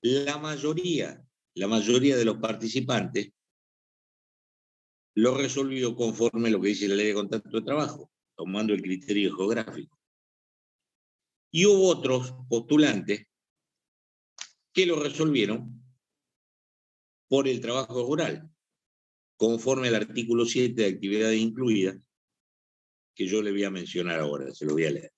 La mayoría de los participantes lo resolvió conforme a lo que dice la ley de contrato de trabajo, tomando el criterio geográfico. Y hubo otros postulantes que lo resolvieron por el trabajo rural, conforme al artículo 7 de actividades incluidas, que yo le voy a mencionar ahora, se lo voy a leer.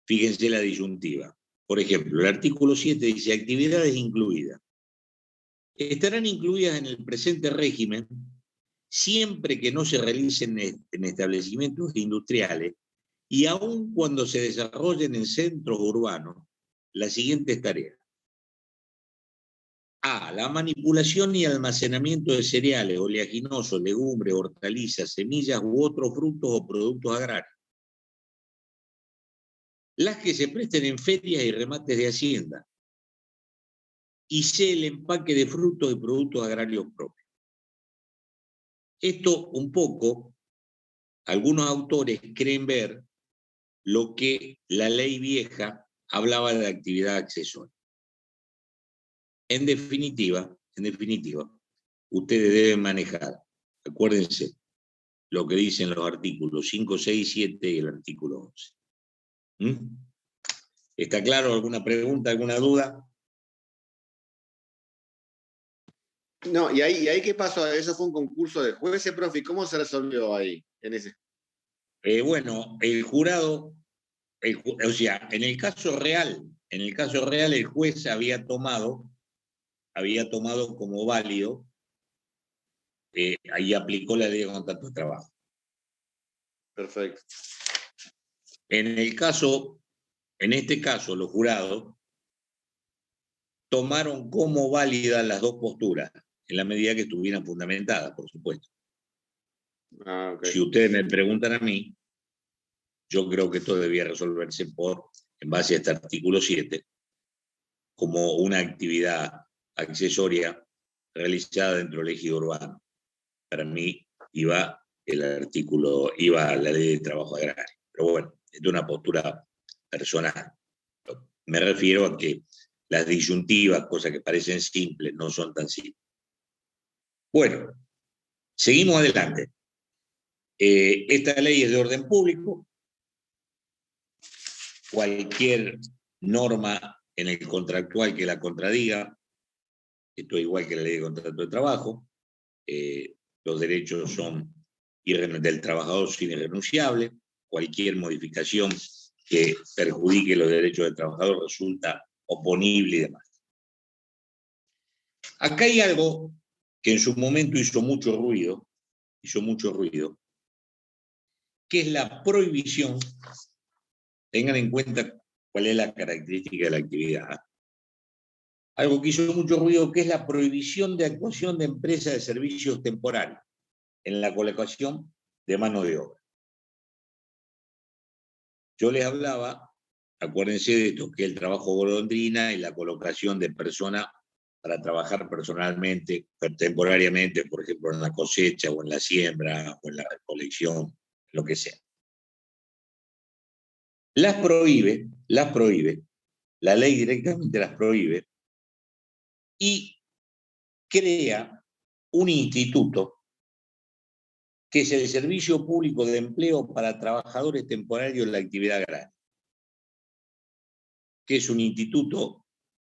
Fíjense la disyuntiva. Por ejemplo, el artículo 7 dice actividades incluidas. Estarán incluidas en el presente régimen siempre que no se realicen en establecimientos industriales y aun cuando se desarrollen en centros urbanos las siguientes tareas. A. La manipulación y almacenamiento de cereales, oleaginosos, legumbres, hortalizas, semillas u otros frutos o productos agrarios. las que se presten en ferias y remates de Hacienda, y C, el empaque de frutos y productos agrarios propios. Esto un poco, algunos autores creen ver lo que la ley vieja hablaba de actividad accesoria. En definitiva, ustedes deben manejar, acuérdense, lo que dicen los artículos 5, 6, 7 y el artículo 11. ¿Está claro? ¿Alguna pregunta, alguna duda? No, ¿y ahí qué pasó? ¿Eso fue un concurso de jueces, profe? ¿Cómo se resolvió ahí? En ese? Bueno, el jurado, o sea, en el caso real, el juez había tomado como válido, ahí aplicó la ley de contrato de trabajo. Perfecto. En este caso, los jurados tomaron como válidas las dos posturas, en la medida que estuvieran fundamentadas, por supuesto. Ah, okay. Si ustedes me preguntan a mí, yo creo que esto debía resolverse en base a este artículo 7, como una actividad accesoria realizada dentro del ejido urbano. Para mí iba la ley de trabajo agrario. Pero bueno, es de una postura personal. Me refiero a que las disyuntivas, cosas que parecen simples, no son tan simples. Bueno, seguimos adelante. Esta ley es de orden público. Cualquier norma en el contractual que la contradiga, esto es igual que la ley de contrato de trabajo, los derechos del trabajador son irrenunciables, cualquier modificación que perjudique los derechos del trabajador resulta oponible y demás. Acá hay algo que en su momento hizo mucho ruido, que es la prohibición. Tengan en cuenta cuál es la característica de la actividad. Algo que hizo mucho ruido, que es la prohibición de actuación de empresas de servicios temporarios en la colocación de mano de obra. Yo les hablaba, acuérdense de esto, que el trabajo golondrina y la colocación de personas para trabajar personalmente, temporariamente, por ejemplo, en la cosecha o en la siembra o en la recolección, lo que sea. Las prohíbe, la ley directamente las prohíbe y crea un instituto que es el Servicio Público de Empleo para Trabajadores Temporarios en la Actividad Agraria, que es un instituto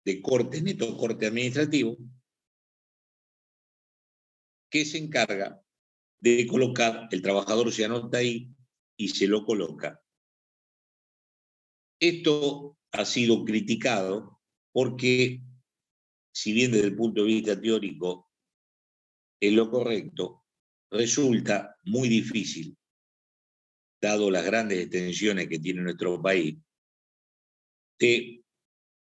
de neto corte administrativo, que se encarga de colocar, el trabajador se anota ahí y se lo coloca. Esto ha sido criticado porque, si bien desde el punto de vista teórico es lo correcto, resulta muy difícil, dado las grandes extensiones que tiene nuestro país, de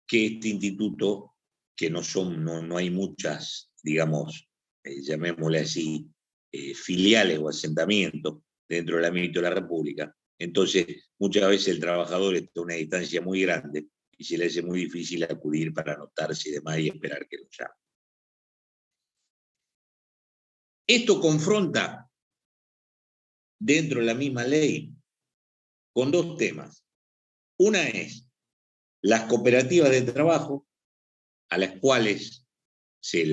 que este instituto, que no hay muchas, digamos, llamémosle así, filiales o asentamientos dentro del ámbito de la República, entonces muchas veces el trabajador está a una distancia muy grande y se le hace muy difícil acudir para anotarse y demás y esperar que lo llamen. Esto confronta dentro de la misma ley con dos temas. Una es las cooperativas de trabajo, a las cuales sobre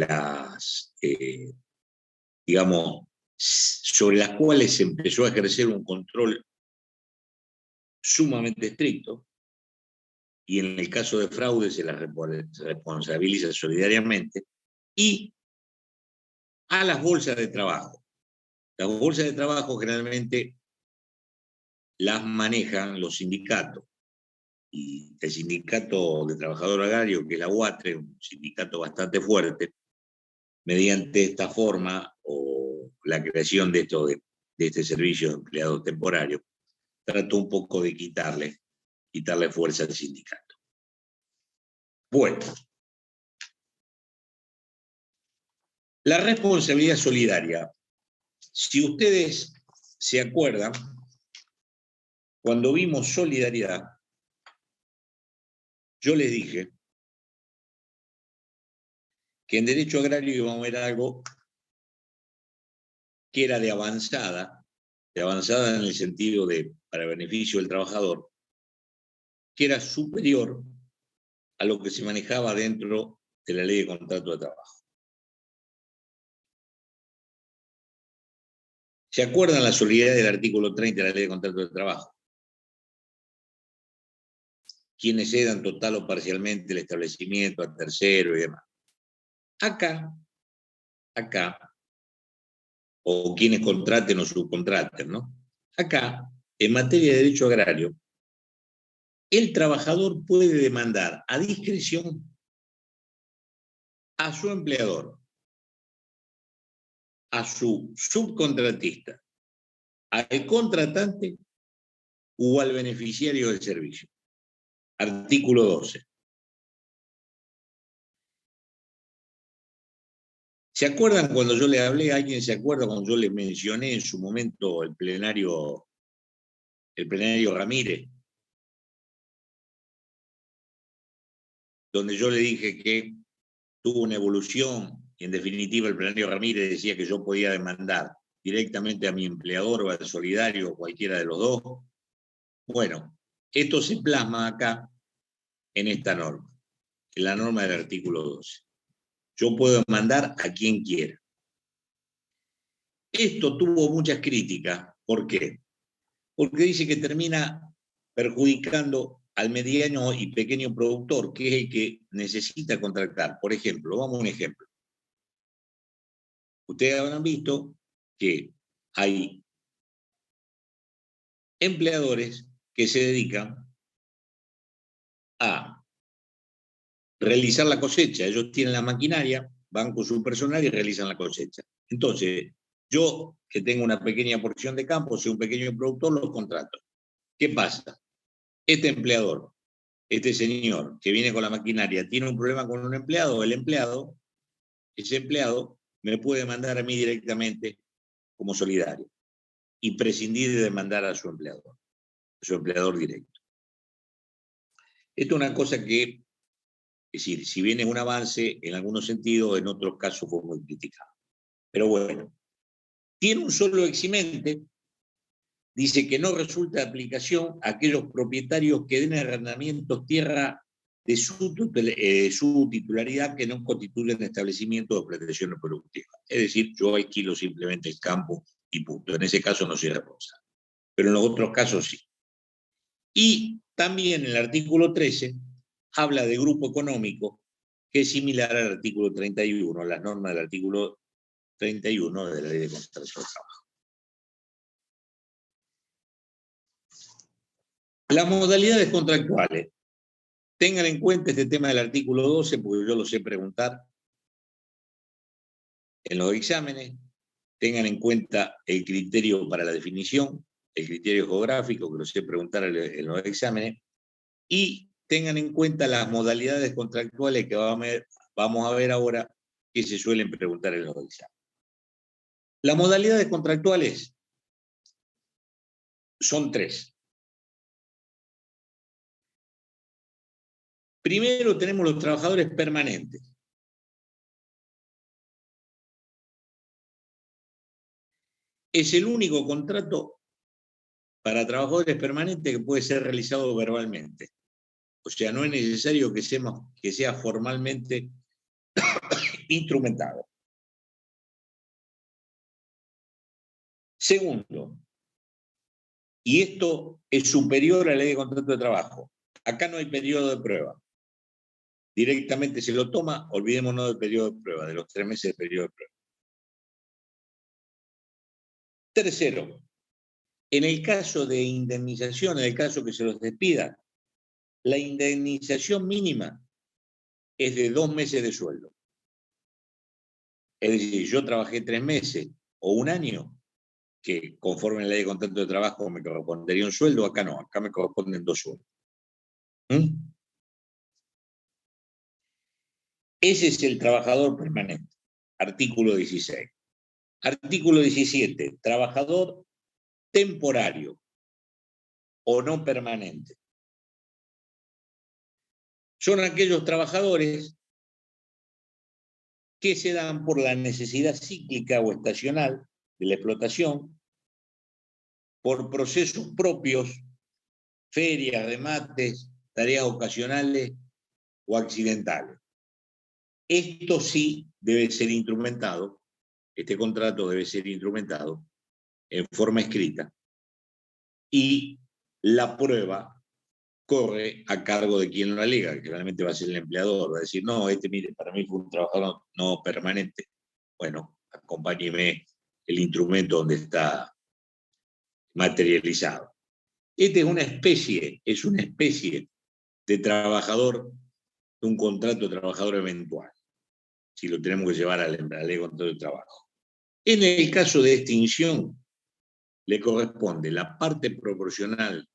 las cuales se empezó a ejercer un control sumamente estricto, y en el caso de fraude se las responsabiliza solidariamente, y a las bolsas de trabajo. Las bolsas de trabajo generalmente las manejan los sindicatos, y el sindicato de trabajador agrario, que es la UATRE, un sindicato bastante fuerte, mediante esta forma o la creación de este servicio de empleados temporarios, trató un poco de quitarle fuerza al sindicato. Bueno, la responsabilidad solidaria. Si ustedes se acuerdan, cuando vimos solidaridad, yo les dije que en derecho agrario íbamos a ver algo que era de avanzada en el sentido de para beneficio del trabajador, que era superior a lo que se manejaba dentro de la ley de contrato de trabajo. ¿Se acuerdan la solidez del artículo 30 de la ley de contrato de trabajo? Quienes cedan total o parcialmente el establecimiento a tercero y demás. Acá, o quienes contraten o subcontraten, ¿no? Acá, en materia de derecho agrario, el trabajador puede demandar a discreción a su empleador, a su subcontratista, al contratante o al beneficiario del servicio. Artículo 12. ¿Se acuerdan cuando yo les hablé? ¿Alguien se acuerda cuando yo les mencioné en su momento el plenario Ramírez? Donde yo le dije que tuvo una evolución y en definitiva el plenario Ramírez decía que yo podía demandar directamente a mi empleador o al solidario o cualquiera de los dos. Bueno, esto se plasma acá en esta norma, en la norma del artículo 12. Yo puedo demandar a quien quiera. Esto tuvo muchas críticas. ¿Por qué? Porque dice que termina perjudicando al mediano y pequeño productor, que es el que necesita contratar. Por ejemplo, vamos a un ejemplo. Ustedes habrán visto que hay empleadores que se dedican a realizar la cosecha. Ellos tienen la maquinaria, van con su personal y realizan la cosecha. Entonces, yo que tengo una pequeña porción de campo, soy un pequeño productor, los contrato. ¿Qué pasa? Este empleador, este señor que viene con la maquinaria, tiene un problema con un empleado, ese empleado me puede mandar a mí directamente como solidario y prescindir de demandar a su empleador directo. Esto es una cosa que, es decir, si bien es un avance en algunos sentidos, en otros casos fue muy criticado. Pero bueno, tiene un solo eximente, dice que no resulta de aplicación a aquellos propietarios que den arrendamientos tierra de su titularidad que no constituyen establecimientos o pretensiones productivas. Es decir, yo alquilo simplemente el campo y punto. En ese caso no soy responsable. Pero en los otros casos sí. Y también el artículo 13 habla de grupo económico, que es similar al artículo 31, las normas del artículo 31 de la Ley de Contrato de Trabajo. Las modalidades contractuales. Tengan en cuenta este tema del artículo 12, porque yo lo sé preguntar en los exámenes. Tengan en cuenta el criterio para la definición, el criterio geográfico, que lo sé preguntar en los exámenes. Y tengan en cuenta las modalidades contractuales que vamos a ver ahora, que se suelen preguntar en los exámenes. Las modalidades contractuales son tres. Primero tenemos los trabajadores permanentes. Es el único contrato para trabajadores permanentes que puede ser realizado verbalmente. O sea, no es necesario que sea formalmente instrumentado. Segundo, y esto es superior a la ley de contrato de trabajo, acá no hay periodo de prueba. Directamente se lo toma, olvidémonos del periodo de prueba, de los 3 meses de periodo de prueba. Tercero, en el caso de indemnización, en el caso que se los despida, la indemnización mínima es de 2 meses de sueldo. Es decir, yo trabajé 3 meses o un año, que conforme a la ley de contrato de trabajo me correspondería un sueldo, acá no, acá me corresponden 2 sueldos. Ese es el trabajador permanente, artículo 16. Artículo 17, trabajador temporario o no permanente. son aquellos trabajadores que se dan por la necesidad cíclica o estacional de la explotación, por procesos propios, ferias, remates, tareas ocasionales o accidentales. Esto sí debe ser instrumentado, este contrato debe ser instrumentado en forma escrita y la prueba corre a cargo de quien lo alega, que generalmente va a ser el empleador, va a decir, no, mire, para mí fue un trabajador no permanente. Bueno, acompáñeme el instrumento donde está materializado. Este es una especie de trabajador, de un contrato de trabajador eventual, si lo tenemos que llevar a la ley de contrato de trabajo. En el caso de extinción, le corresponde la parte proporcional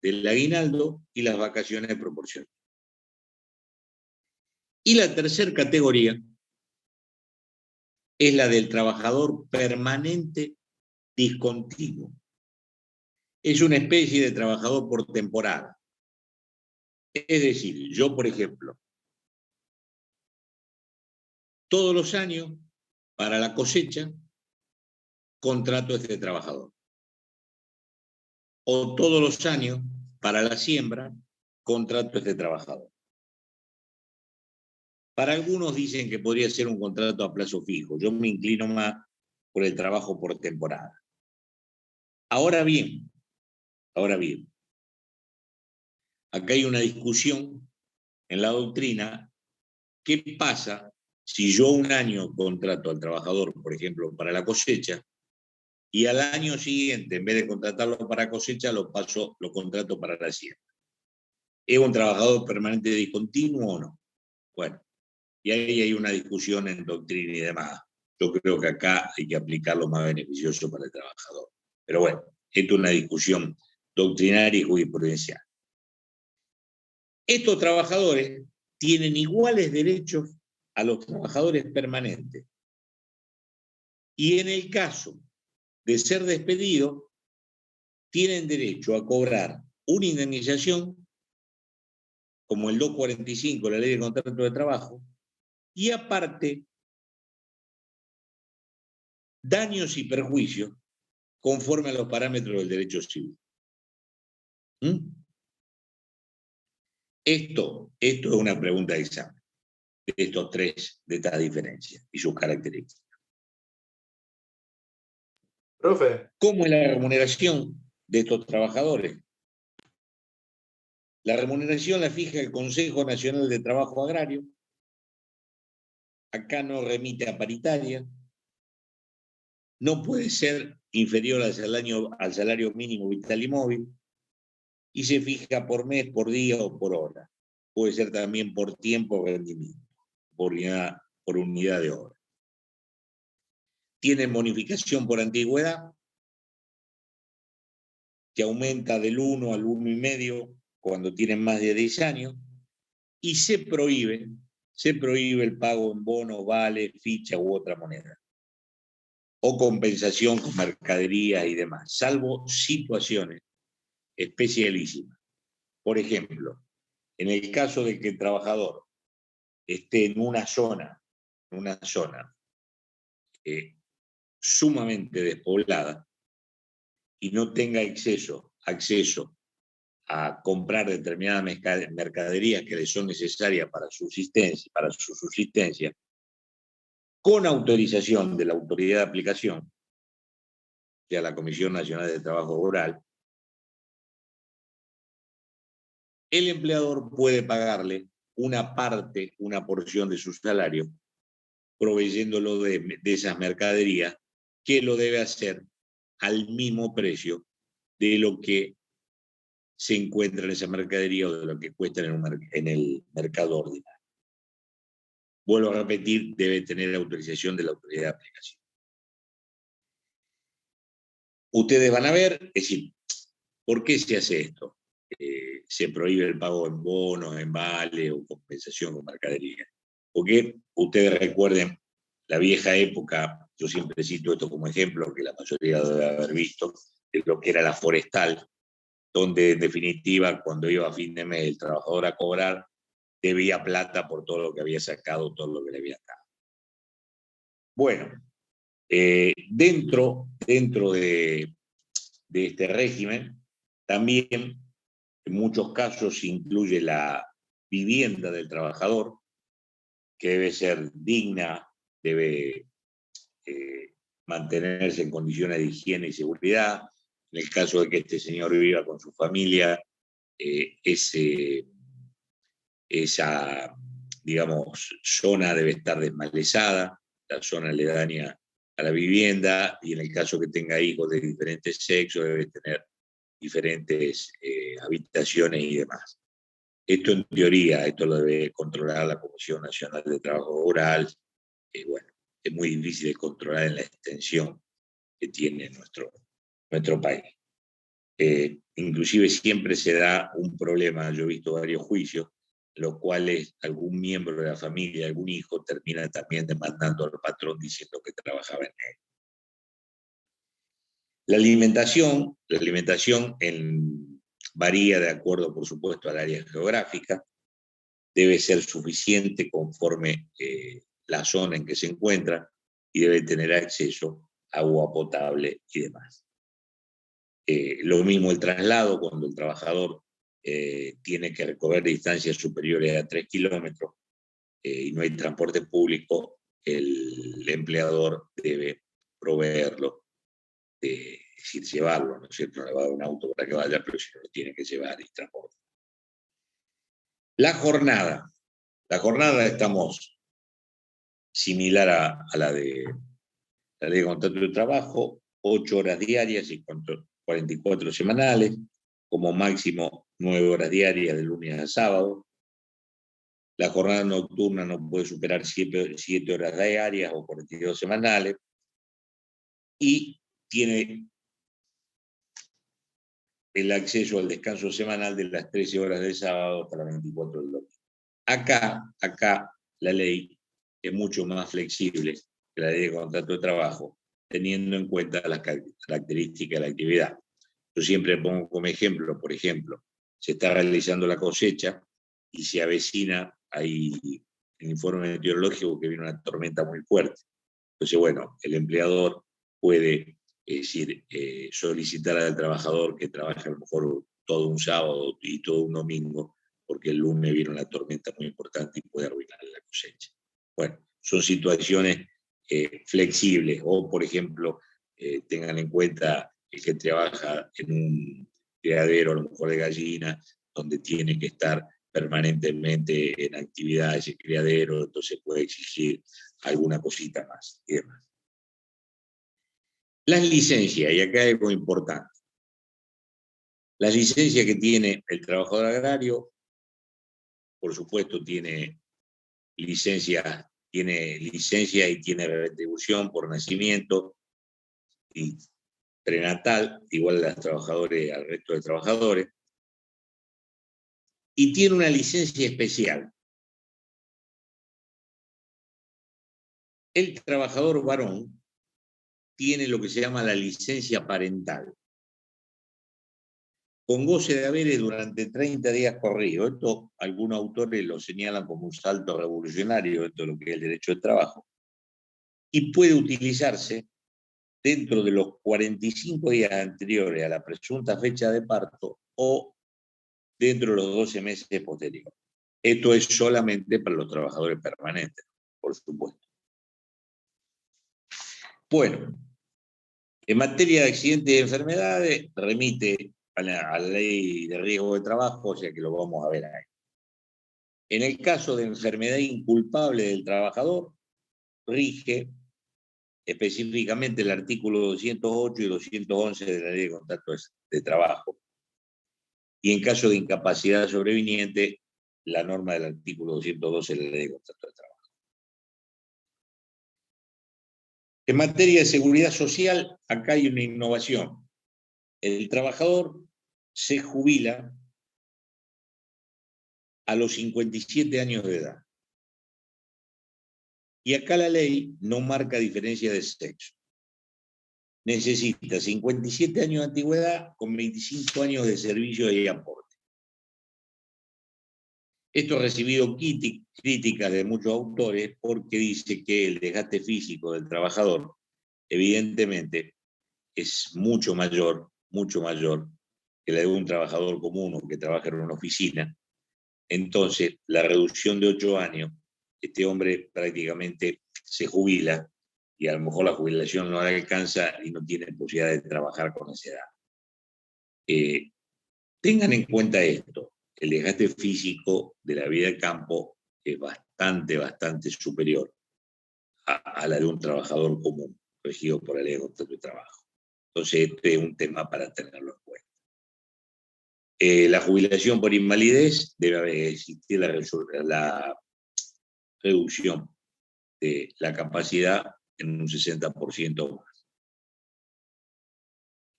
del aguinaldo y las vacaciones proporcionales. Y la tercera categoría es la del trabajador permanente discontinuo. Es una especie de trabajador por temporada. Es decir, yo, por ejemplo, todos los años, para la cosecha, contrato a este trabajador. O todos los años, para la siembra, contrato a este trabajador. Para algunos dicen que podría ser un contrato a plazo fijo. Yo me inclino más por el trabajo por temporada. Ahora bien, acá hay una discusión en la doctrina. ¿Qué pasa si yo un año contrato al trabajador, por ejemplo, para la cosecha, y al año siguiente, en vez de contratarlo para cosecha, lo contrato para la siembra? ¿Es un trabajador permanente discontinuo o no? Bueno, y ahí hay una discusión en doctrina y demás. Yo creo que acá hay que aplicar lo más beneficioso para el trabajador. Pero bueno, esto es una discusión doctrinaria y jurisprudencial. Estos trabajadores tienen iguales derechos a los trabajadores permanentes. Y en el caso de ser despedidos, tienen derecho a cobrar una indemnización, como el 245 de la Ley de Contrato de Trabajo, y aparte, daños y perjuicios conforme a los parámetros del derecho civil. Esto es una pregunta de examen, de estas diferencias y sus características. Profe. ¿Cómo es la remuneración de estos trabajadores? La remuneración la fija el Consejo Nacional de Trabajo Agrario. Acá no remite a paritaria. No puede ser inferior al salario mínimo vital y móvil. Y se fija por mes, por día o por hora. Puede ser también por tiempo o rendimiento, por unidad de hora. Tienen bonificación por antigüedad, que aumenta del 1 al 1,5 cuando tienen más de 10 años, y se prohíbe el pago en bonos, vales, ficha u otra moneda, o compensación con mercaderías y demás, salvo situaciones especialísimas. Por ejemplo, en el caso de que el trabajador esté en una zona sumamente despoblada y no tenga acceso a comprar determinadas mercaderías que le son necesarias para su subsistencia, con autorización de la autoridad de aplicación, o sea, la Comisión Nacional de Trabajo Rural, el empleador puede pagarle una porción de su salario, proveyéndolo de esas mercaderías, que lo debe hacer al mismo precio de lo que se encuentra en esa mercadería o de lo que cuesta en el mercado ordinario. Vuelvo a repetir, debe tener autorización de la autoridad de aplicación. Ustedes van a ver, es decir, ¿por qué se hace esto? Se prohíbe el pago en bonos, en vale o compensación con mercadería. Porque ustedes recuerden la vieja época, yo siempre cito esto como ejemplo, que la mayoría debe haber visto, de lo que era la forestal, donde en definitiva cuando iba a fin de mes el trabajador a cobrar, debía plata por todo lo que había sacado, todo lo que le había dado. Bueno, dentro de este régimen, también en muchos casos se incluye la vivienda del trabajador, que debe ser digna, debe mantenerse en condiciones de higiene y seguridad. En el caso de que este señor viva con su familia, esa, digamos, zona debe estar desmalezada, la zona aledaña a la vivienda, y en el caso que tenga hijos de diferentes sexos, debe tener diferentes habitaciones y demás. Esto en teoría, esto lo debe controlar la Comisión Nacional de Trabajo Rural. Bueno, es muy difícil de controlar en la extensión que tiene nuestro país. Inclusive siempre se da un problema, yo he visto varios juicios, en los cuales algún miembro de la familia, algún hijo, termina también demandando al patrón diciendo que trabajaba en él. La alimentación varía de acuerdo, por supuesto, al área geográfica, debe ser suficiente conforme la zona en que se encuentra y debe tener acceso a agua potable y demás. Lo mismo el traslado, cuando el trabajador tiene que recorrer distancias superiores a 3 kilómetros y no hay transporte público, el empleador debe proveerlo, es decir, llevarlo, ¿no es cierto? No le va a dar un auto para que vaya, pero si no lo tiene que llevar y transporte. La jornada estamos similar a la de la ley de contrato de trabajo, 8 horas diarias y 44 semanales, como máximo 9 horas diarias de lunes a sábado. La jornada nocturna no puede superar 7 horas diarias o 42 semanales. Y tiene el acceso al descanso semanal de las 13 horas del sábado hasta las 24 del domingo. Acá la ley es mucho más flexible que la ley de contrato de trabajo, teniendo en cuenta las características de la actividad. Yo siempre pongo como ejemplo, por ejemplo, se está realizando la cosecha y se avecina, hay el informe meteorológico que viene una tormenta muy fuerte. Entonces, bueno, el empleador puede solicitar al trabajador que trabaje a lo mejor todo un sábado y todo un domingo, porque el lunes viene una tormenta muy importante y puede arruinar la cosecha. Bueno, son situaciones flexibles. O, por ejemplo, tengan en cuenta el que trabaja en un criadero, a lo mejor de gallinas, donde tiene que estar permanentemente en actividad ese criadero, entonces puede exigir alguna cosita más y demás. Las licencias, y acá hay algo importante. Las licencias que tiene el trabajador agrario, por supuesto, tiene licencia y tiene retribución por nacimiento y prenatal, igual a los trabajadores, al resto de trabajadores, y tiene una licencia especial. El trabajador varón tiene lo que se llama la licencia parental, con goce de haberes durante 30 días corridos. Esto algunos autores lo señalan como un salto revolucionario dentro de lo que es el derecho de trabajo, y puede utilizarse dentro de los 45 días anteriores a la presunta fecha de parto o dentro de los 12 meses posteriores. Esto es solamente para los trabajadores permanentes, por supuesto. Bueno, en materia de accidentes y enfermedades, remite a la ley de riesgo de trabajo, o sea que lo vamos a ver ahí. En el caso de enfermedad inculpable del trabajador, rige específicamente el artículo 208 y 211 de la ley de contratos de trabajo. Y en caso de incapacidad sobreviniente, la norma del artículo 212 de la ley de contratos de trabajo. En materia de seguridad social, acá hay una innovación. El trabajador se jubila a los 57 años de edad. Y acá la ley no marca diferencia de sexo. Necesita 57 años de antigüedad con 25 años de servicio y aporte. Esto ha recibido críticas de muchos autores porque dice que el desgaste físico del trabajador, evidentemente, es mucho mayor que la de un trabajador común o que trabaja en una oficina. Entonces, la reducción de 8 años, este hombre prácticamente se jubila y a lo mejor la jubilación no le alcanza y no tiene posibilidad de trabajar con esa edad. Tengan en cuenta esto, el desgaste físico de la vida de campo es bastante superior a la de un trabajador común, regido por la ley de contrato de trabajo. Entonces, este es un tema para tenerlo en cuenta. La jubilación por invalidez debe existir la reducción de la capacidad en un 60% más.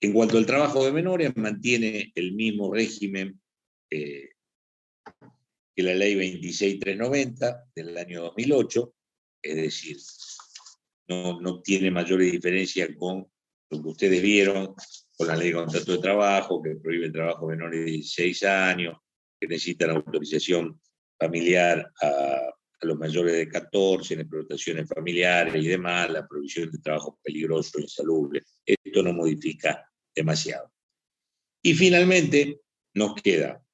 En cuanto al trabajo de menores, mantiene el mismo régimen que la ley 26390 del año 2008, es decir, no tiene mayores diferencias con lo que ustedes vieron con la ley de contrato de trabajo, que prohíbe el trabajo de menores de 16 años, que necesitan autorización familiar a los mayores de 14 en explotaciones familiares y demás, la prohibición de trabajo peligroso e insalubre. Esto no modifica demasiado. Y finalmente nos queda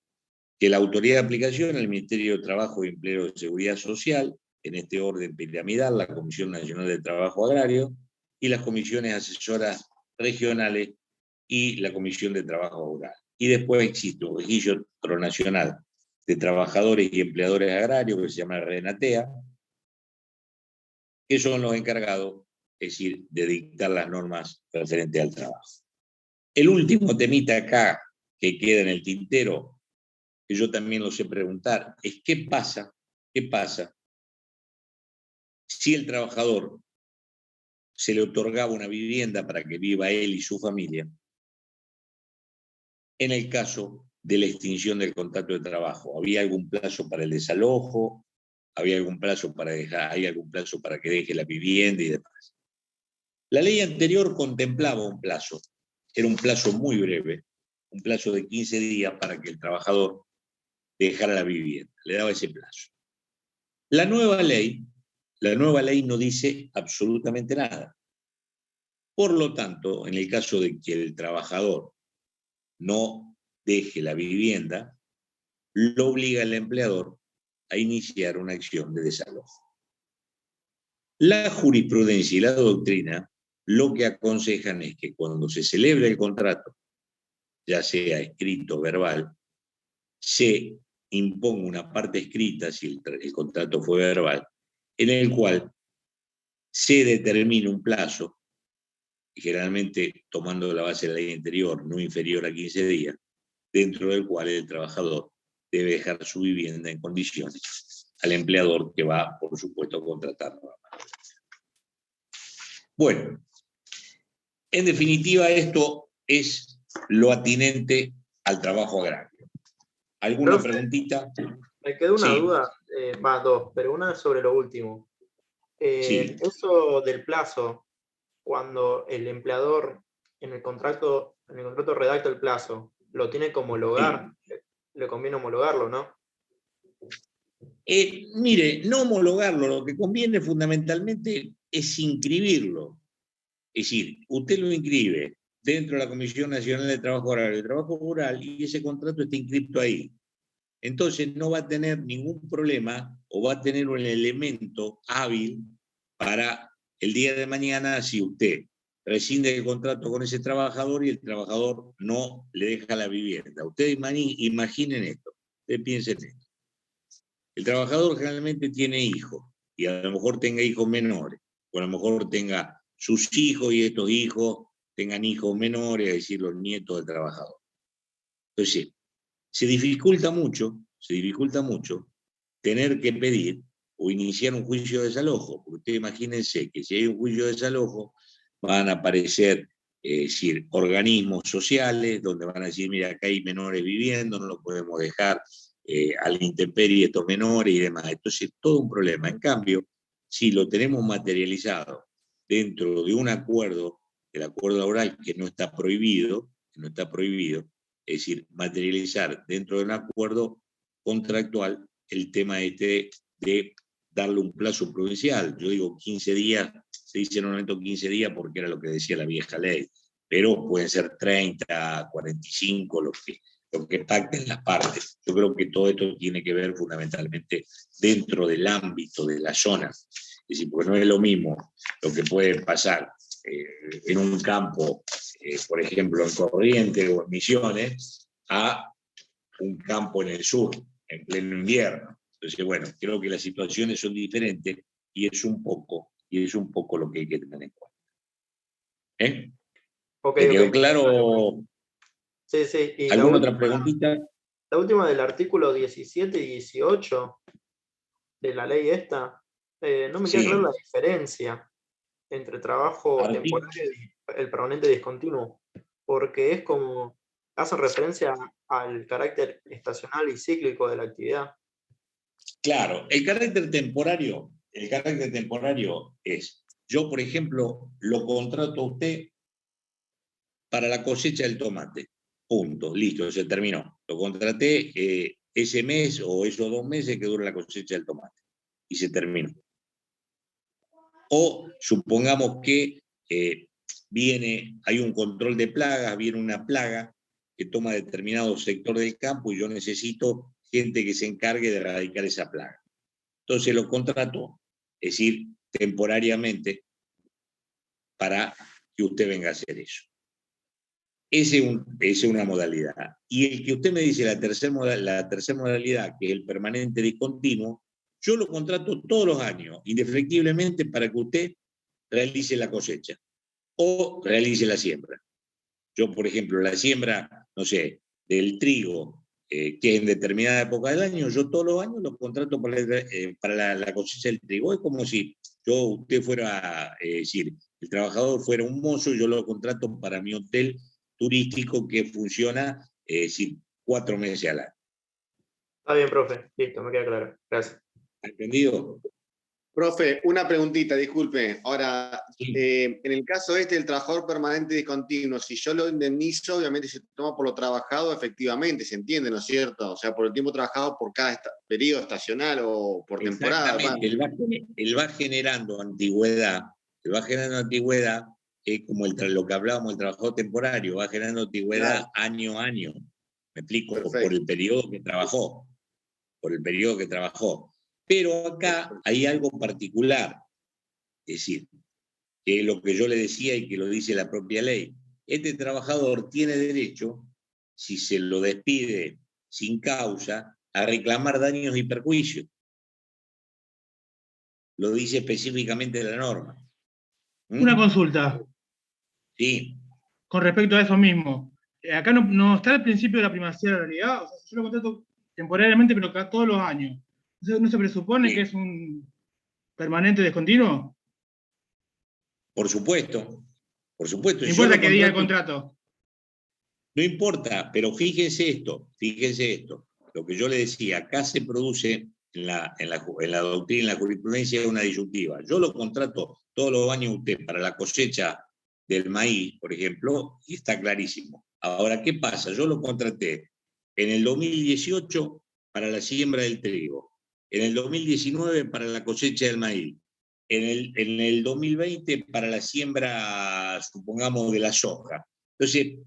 que la autoridad de aplicación, el Ministerio de Trabajo y Empleo de Seguridad Social, en este orden piramidal, la Comisión Nacional de Trabajo Agrario y las comisiones asesoras regionales y la Comisión de Trabajo Rural. Y después existe un registro nacional de trabajadores y empleadores agrarios que se llama RENATEA, que son los encargados, es decir, de dictar las normas referentes al trabajo. El último temita acá que queda en el tintero, que yo también lo sé preguntar, es qué pasa si el trabajador se le otorgaba una vivienda para que viva él y su familia en el caso de la extinción del contrato de trabajo. ¿Había algún plazo para el desalojo? ¿Había algún plazo para ¿Hay algún plazo para que deje la vivienda y demás? La ley anterior contemplaba un plazo, era un plazo muy breve, un plazo de 15 días para que el trabajador dejara la vivienda, le daba ese plazo. La nueva ley no dice absolutamente nada. Por lo tanto, en el caso de que el trabajador no deje la vivienda, lo obliga el empleador a iniciar una acción de desalojo. La jurisprudencia y la doctrina lo que aconsejan es que cuando se celebre el contrato, ya sea escrito o verbal, se imponga una parte escrita, si el contrato fue verbal, en el cual se determine un plazo, generalmente tomando la base de la ley anterior, no inferior a 15 días, dentro del cual el trabajador debe dejar su vivienda en condiciones al empleador que va, por supuesto, a contratar nuevamente. Bueno, en definitiva, esto es lo atinente al trabajo agrario. ¿Alguna preguntita? Me quedó una Sí. duda, dos, pero una sobre lo último. Sí. Eso del plazo, cuando el empleador en el contrato redacta el plazo, lo tiene que homologar, le conviene homologarlo, ¿no? Mire, no homologarlo, lo que conviene fundamentalmente es inscribirlo. Es decir, usted lo inscribe dentro de la Comisión Nacional de Trabajo Agrario y Trabajo Rural y ese contrato está inscrito ahí. Entonces no va a tener ningún problema o va a tener un elemento hábil para el día de mañana si usted rescinde el contrato con ese trabajador y el trabajador no le deja la vivienda. Ustedes imaginen esto, ustedes piensen esto. El trabajador generalmente tiene hijos y a lo mejor tenga hijos menores, o a lo mejor tenga sus hijos y estos hijos tengan hijos menores, es decir, los nietos del trabajador. Entonces, se dificulta mucho tener que pedir o iniciar un juicio de desalojo, porque ustedes imagínense que si hay un juicio de desalojo van a aparecer organismos sociales donde van a decir, mira, acá hay menores viviendo, no los podemos dejar a la intemperie estos menores y demás. Entonces, todo un problema. En cambio, si lo tenemos materializado dentro de un acuerdo, el acuerdo laboral que no está prohibido, es decir, materializar dentro de un acuerdo contractual, el tema este de darle un plazo prudencial. Yo digo 15 días, se dice en un momento 15 días porque era lo que decía la vieja ley, pero pueden ser 30, 45, lo que pacten las partes. Yo creo que todo esto tiene que ver fundamentalmente dentro del ámbito de la zona. Es decir, porque no es lo mismo lo que puede pasar en un campo, por ejemplo, en Corrientes o en Misiones, a un campo en el sur, en pleno invierno. Entonces, bueno, creo que las situaciones son diferentes y es un poco lo que hay que tener en cuenta. ¿Eh? Okay, ¿Te quedó okay. claro? Sí, sí. Y ¿Alguna otra preguntita? la última del artículo 17 y 18 de la ley esta, no me queda Sí. clara la diferencia entre trabajo Arti- temporario y el permanente discontinuo, porque es como, hacen referencia al carácter estacional y cíclico de la actividad. Claro, el carácter temporario es, yo por ejemplo, lo contrato a usted para la cosecha del tomate. Punto, listo, se terminó. Lo contraté ese mes o esos 2 meses que dura la cosecha del tomate. Y se terminó. O supongamos que hay un control de plagas, viene una plaga que toma determinado sector del campo y yo necesito gente que se encargue de erradicar esa plaga. Entonces lo contrato, es decir, temporariamente, para que usted venga a hacer eso. Esa es una modalidad. Y el que usted me dice, la tercera modalidad, que es el permanente discontinuo, yo lo contrato todos los años, indefectiblemente, para que usted realice la cosecha o realice la siembra. Yo, por ejemplo, la siembra, no sé, del trigo, que es en determinada época del año, yo todos los años lo contrato para la cosecha del trigo. Es como si usted fuera, decir, el trabajador fuera un mozo y yo lo contrato para mi hotel turístico que funciona, decir, 4 meses al año. Está bien, profe. Listo, me queda claro. Gracias. ¿Entendido? Profe, una preguntita, disculpe. Ahora, Sí. en el caso del trabajador permanente discontinuo, si yo lo indemnizo, obviamente se toma por lo trabajado, efectivamente, se entiende, ¿no es cierto? O sea, por el tiempo trabajado por cada periodo estacional o por temporada. Exactamente, él va generando antigüedad, como lo que hablábamos del trabajador temporario, va generando antigüedad Claro. año a año. Me explico, Perfecto. por el periodo que trabajó. Pero acá hay algo particular, es decir, que es lo que yo le decía y que lo dice la propia ley. Este trabajador tiene derecho, si se lo despide sin causa, a reclamar daños y perjuicios. Lo dice específicamente la norma. Una consulta Sí. con respecto a eso mismo. Acá no está el principio de la primacía de la realidad. O sea, yo lo contrato temporariamente, pero cada todos los años. ¿No se presupone Sí. que es un permanente discontinuo? Por supuesto. No importa que diga el contrato. No importa, pero fíjense esto. Lo que yo le decía, acá se produce en la doctrina, en la jurisprudencia, una disyuntiva. Yo lo contrato todos los años a usted para la cosecha del maíz, por ejemplo, y está clarísimo. Ahora, ¿qué pasa? Yo lo contraté en el 2018 para la siembra del trigo, en el 2019 para la cosecha del maíz, en el 2020 para la siembra, supongamos, de la soja. Entonces,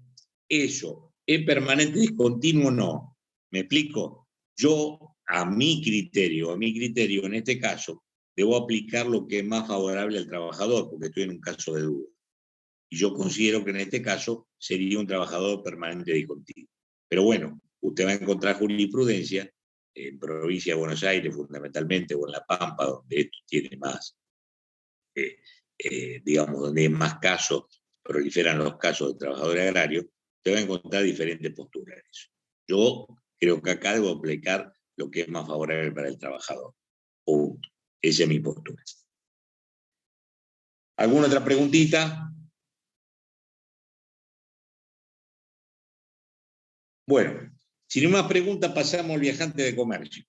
eso, ¿es permanente discontinuo o no? ¿Me explico? Yo, a mi criterio, en este caso, debo aplicar lo que es más favorable al trabajador, porque estoy en un caso de duda. Y yo considero que en este caso sería un trabajador permanente discontinuo. Pero bueno, usted va a encontrar jurisprudencia en provincia de Buenos Aires, fundamentalmente, o en La Pampa, donde esto tiene más, digamos, donde hay más casos, proliferan los casos de trabajadores agrarios, te va a encontrar diferentes posturas en eso. Yo creo que acá debo aplicar lo que es más favorable para el trabajador. Punto. Esa es mi postura. ¿Alguna otra preguntita? Bueno, si no más preguntas, pasamos al viajante de comercio.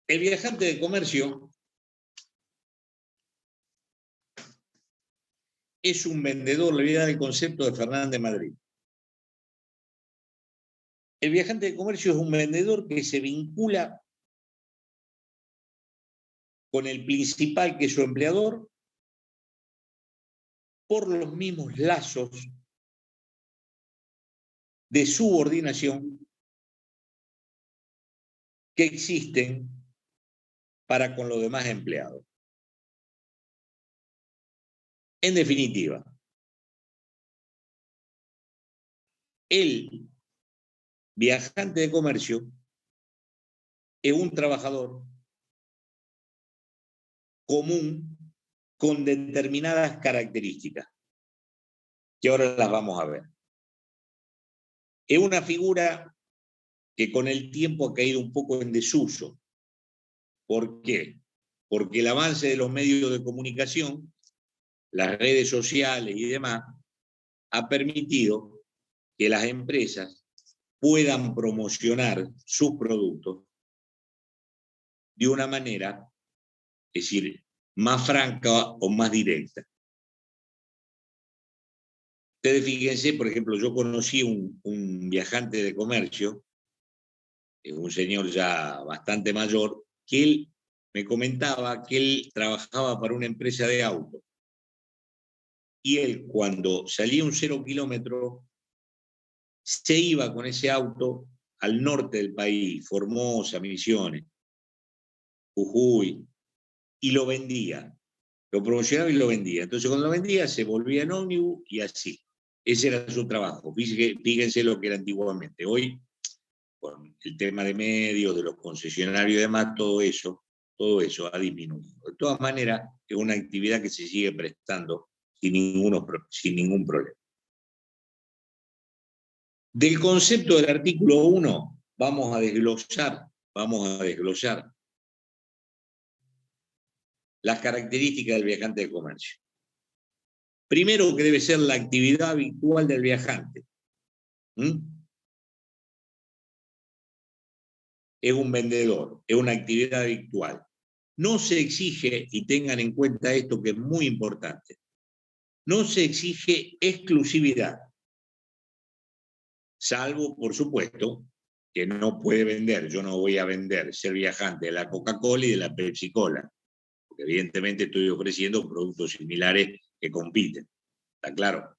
El viajante de comercio es un vendedor, le voy a dar el concepto de Fernández Madrid. El viajante de comercio es un vendedor que se vincula con el principal, que es su empleador, por los mismos lazos de subordinación que existen para con los demás empleados. En definitiva, el viajante de comercio es un trabajador común con determinadas características, que ahora las vamos a ver. Es una figura que con el tiempo ha caído un poco en desuso. ¿Por qué? Porque el avance de los medios de comunicación, las redes sociales y demás, ha permitido que las empresas puedan promocionar sus productos de una manera, es decir, más franca o más directa. Ustedes fíjense, por ejemplo, yo conocí un viajante de comercio, un señor ya bastante mayor, que él me comentaba que él trabajaba para una empresa de autos. Y él, cuando salía un 0 kilómetro, se iba con ese auto al norte del país, Formosa, Misiones, Jujuy, y lo vendía. Lo promocionaba y lo vendía. Entonces, cuando lo vendía, se volvía en ómnibus y así. Ese era su trabajo. Fíjense lo que era antiguamente. Hoy, con el tema de medios, de los concesionarios y demás, todo eso ha disminuido. De todas maneras, es una actividad que se sigue prestando sin ningún problema. Del concepto del artículo 1 vamos a desglosar las características del viajante de comercio. Primero, que debe ser la actividad habitual del viajante. Es un vendedor, es una actividad habitual. No se exige, y tengan en cuenta esto que es muy importante, no se exige exclusividad, salvo, por supuesto, que no puede vender. Yo no voy a vender, ser viajante de la Coca-Cola y de la Pepsi-Cola, porque evidentemente estoy ofreciendo productos similares que compiten, ¿está claro?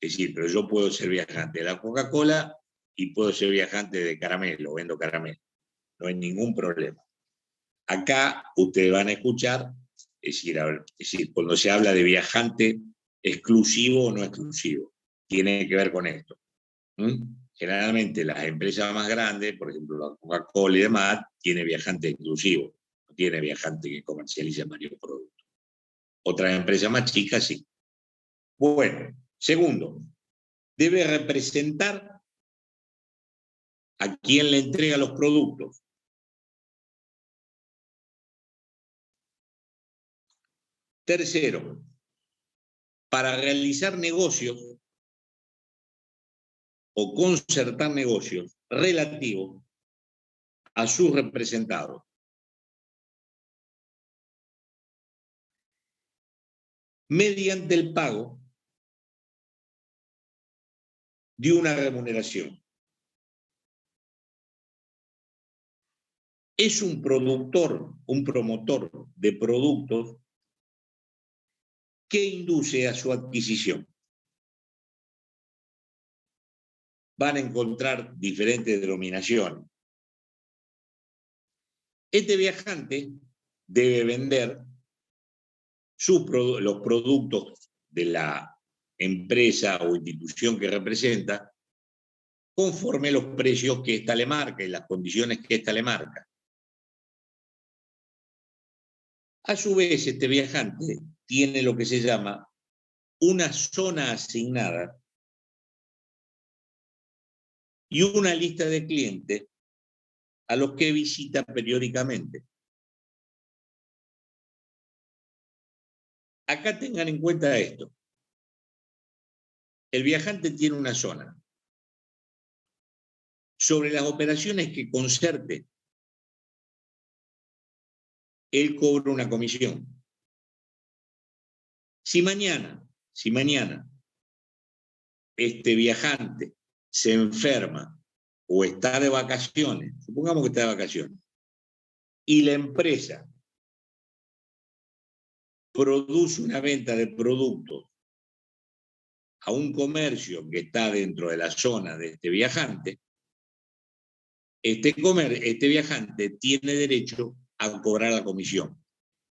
Es decir, pero yo puedo ser viajante de la Coca-Cola y puedo ser viajante de caramelo, vendo caramelo, no hay ningún problema. Acá ustedes van a escuchar, es decir, cuando se habla de viajante exclusivo o no exclusivo, tiene que ver con esto. Generalmente las empresas más grandes, por ejemplo la Coca-Cola y demás, tiene viajante exclusivo, no tiene viajante que comercializa varios productos. Otras empresas más chicas sí. Bueno, segundo, debe representar a quien le entrega los productos. Tercero, para realizar negocios o concertar negocios relativos a sus representados. Mediante el pago de una remuneración. Es un productor, un promotor de productos que induce a su adquisición. Van a encontrar diferentes denominaciones. Este viajante debe vender los productos de la empresa o institución que representa conforme a los precios que ésta le marca y las condiciones que ésta le marca. A su vez, este viajante tiene lo que se llama una zona asignada y una lista de clientes a los que visita periódicamente. Acá tengan en cuenta esto. El viajante tiene una zona. Sobre las operaciones que concerte, él cobra una comisión. Si mañana este viajante se enferma o está de vacaciones, supongamos que está de vacaciones, y la empresa produce una venta de productos a un comercio que está dentro de la zona de este viajante, este viajante tiene derecho a cobrar la comisión.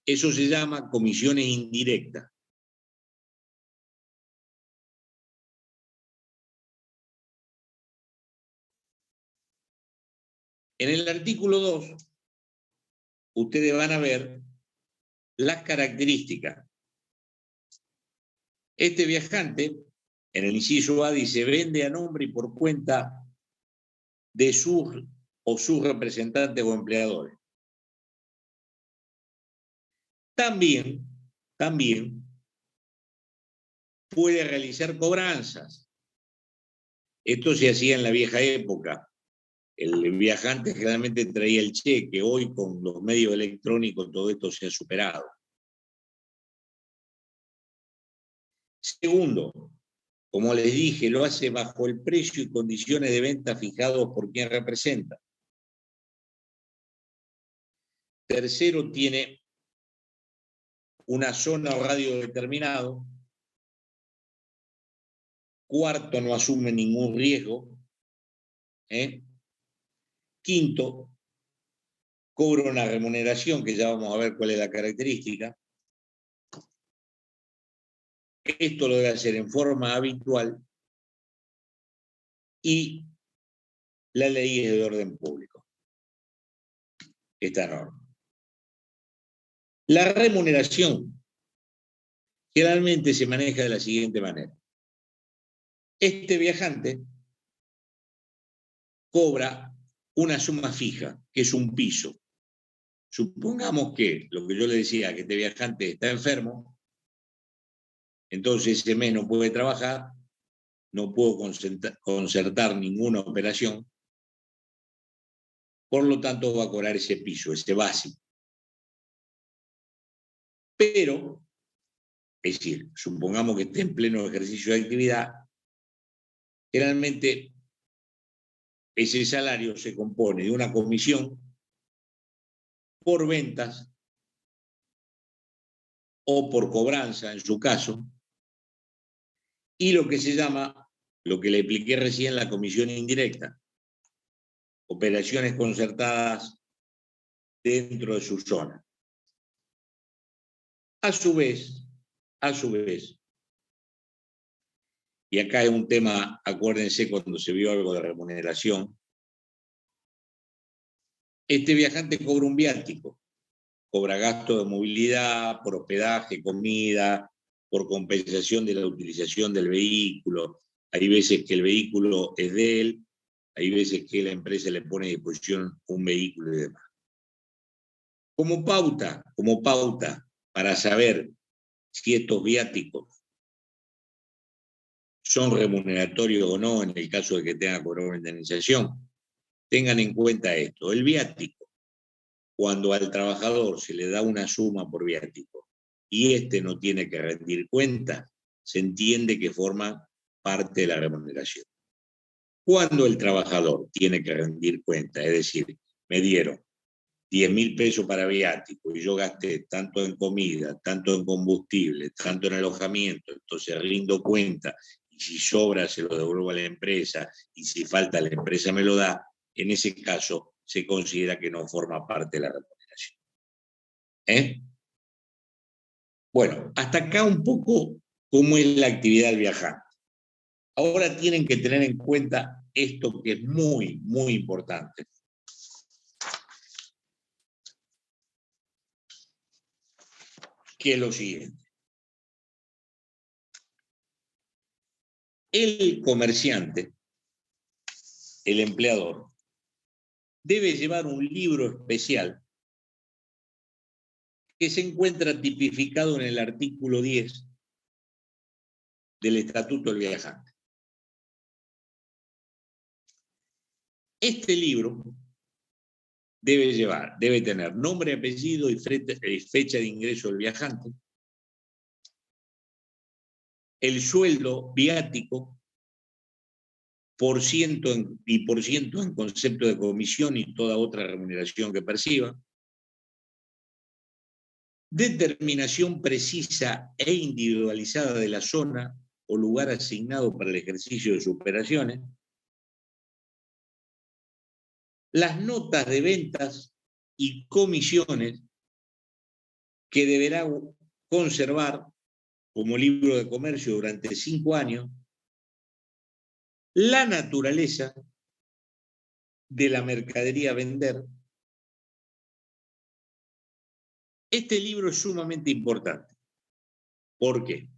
Eso se llama comisiones indirectas. En el artículo 2, ustedes van a ver las características. Este viajante, en el inciso A, dice, vende a nombre y por cuenta de sus o sus representantes o empleadores. También puede realizar cobranzas. Esto se hacía en la vieja época. El viajante generalmente traía el cheque. Hoy, con los medios electrónicos, todo esto se ha superado. Segundo, como les dije, lo hace bajo el precio y condiciones de venta fijados por quien representa. Tercero, tiene una zona o radio determinado. Cuarto, no asume ningún riesgo. Quinto, cobra una remuneración, que ya vamos a ver cuál es la característica. Esto lo debe hacer en forma habitual y la ley es de orden público. Esta norma. La remuneración generalmente se maneja de la siguiente manera. Este viajante cobra una suma fija, que es un piso. Supongamos que, lo que yo le decía, que este viajante está enfermo, entonces ese mes no puede trabajar, no puedo concertar ninguna operación, por lo tanto va a cobrar ese piso, ese básico. Pero, es decir, supongamos que esté en pleno ejercicio de actividad, generalmente ese salario se compone de una comisión por ventas o por cobranza, en su caso, y lo que se llama, lo que le expliqué recién, la comisión indirecta, operaciones concertadas dentro de su zona. A su vez, y acá es un tema, acuérdense cuando se vio algo de remuneración, este viajante cobra un viático, cobra gasto de movilidad, por hospedaje, comida, por compensación de la utilización del vehículo. Hay veces que el vehículo es de él, hay veces que la empresa le pone a disposición un vehículo y demás. Como pauta para saber si estos viáticos son remuneratorios o no, en el caso de que tenga que cobrar una indemnización, tengan en cuenta esto. El viático, cuando al trabajador se le da una suma por viático y este no tiene que rendir cuenta, se entiende que forma parte de la remuneración. Cuando el trabajador tiene que rendir cuenta, es decir, me dieron 10.000 pesos para viático y yo gasté tanto en comida, tanto en combustible, tanto en alojamiento, entonces rindo cuenta y si sobra se lo devuelvo a la empresa y si falta la empresa me lo da, en ese caso se considera que no forma parte de la remuneración. Bueno, hasta acá un poco cómo es la actividad del viajante. Ahora tienen que tener en cuenta esto que es muy, muy importante. Que es lo siguiente. El comerciante, el empleador, debe llevar un libro especial que se encuentra tipificado en el artículo 10 del Estatuto del Viajante. Este libro debe tener nombre, apellido y fecha de ingreso del viajante, el sueldo viático por ciento en concepto de comisión y toda otra remuneración que perciba. Determinación precisa e individualizada de la zona o lugar asignado para el ejercicio de sus operaciones. Las notas de ventas y comisiones que deberá conservar como libro de comercio durante 5 años. La naturaleza de la mercadería a vender. Este libro es sumamente importante. ¿Por qué?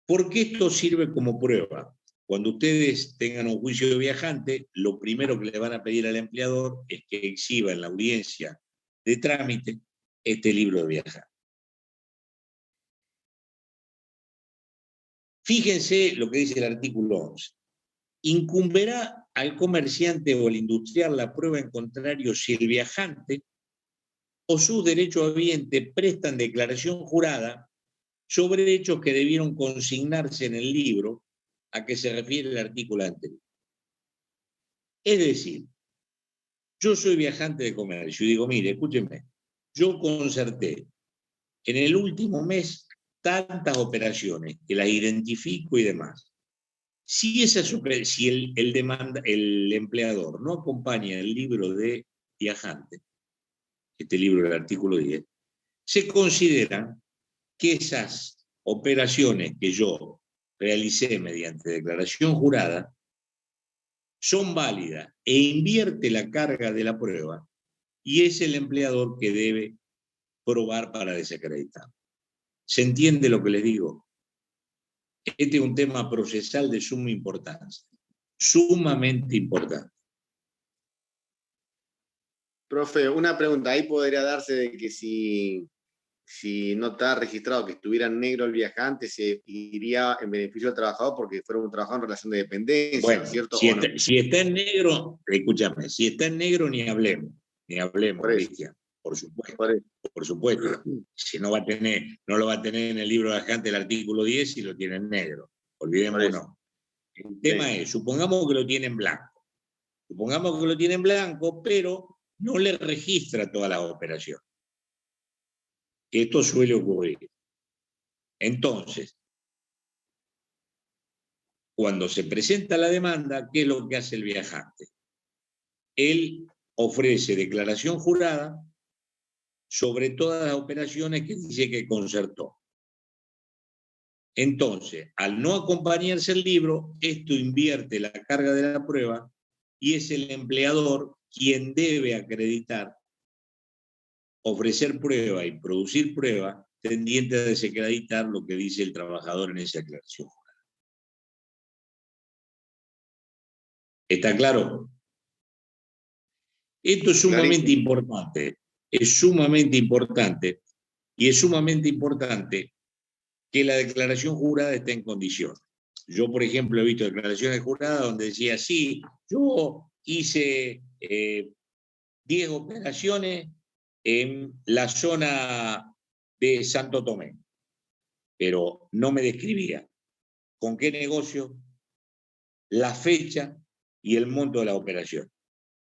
Porque esto sirve como prueba. Cuando ustedes tengan un juicio de viajante, lo primero que le van a pedir al empleador es que exhiba en la audiencia de trámite este libro de viajante. Fíjense lo que dice el artículo 11. Incumberá al comerciante o al industrial la prueba en contrario si el viajante o sus derechohabientes prestan declaración jurada sobre hechos que debieron consignarse en el libro a que se refiere el artículo anterior. Es decir, yo soy viajante de comercio y digo, mire, escúchenme, yo concerté en el último mes tantas operaciones que las identifico y demás. Si el empleador no acompaña el libro de viajante, este libro del artículo 10, se considera que esas operaciones que yo realicé mediante declaración jurada son válidas e invierte la carga de la prueba y es el empleador que debe probar para desacreditar. ¿Se entiende lo que les digo? Este es un tema procesal de suma importancia, sumamente importante. Profe, una pregunta, ahí podría darse de que si no está registrado que estuviera en negro el viajante, se iría en beneficio del trabajador porque fuera un trabajador en relación de dependencia, bueno, ¿cierto? Si está en negro, escúchame, si está en negro ni hablemos, Cristian, por supuesto. Si no lo va a tener en el libro de viajante el artículo 10 si lo tiene en negro, olvidémonos. El tema es, supongamos que lo tiene en blanco. Supongamos que lo tiene en blanco, pero no le registra todas las operaciones. Esto suele ocurrir. Entonces, cuando se presenta la demanda, ¿qué es lo que hace el viajante? Él ofrece declaración jurada sobre todas las operaciones que dice que concertó. Entonces, al no acompañarse el libro, esto invierte la carga de la prueba y es el empleador quien debe acreditar, ofrecer prueba y producir prueba tendiente a desacreditar lo que dice el trabajador en esa declaración jurada. ¿Está claro? Esto es sumamente importante. Es sumamente importante. Y es sumamente importante que la declaración jurada esté en condiciones. Yo, por ejemplo, he visto declaraciones juradas donde decía, sí, yo hice 10 operaciones en la zona de Santo Tomé, pero no me describía con qué negocio, la fecha y el monto de la operación.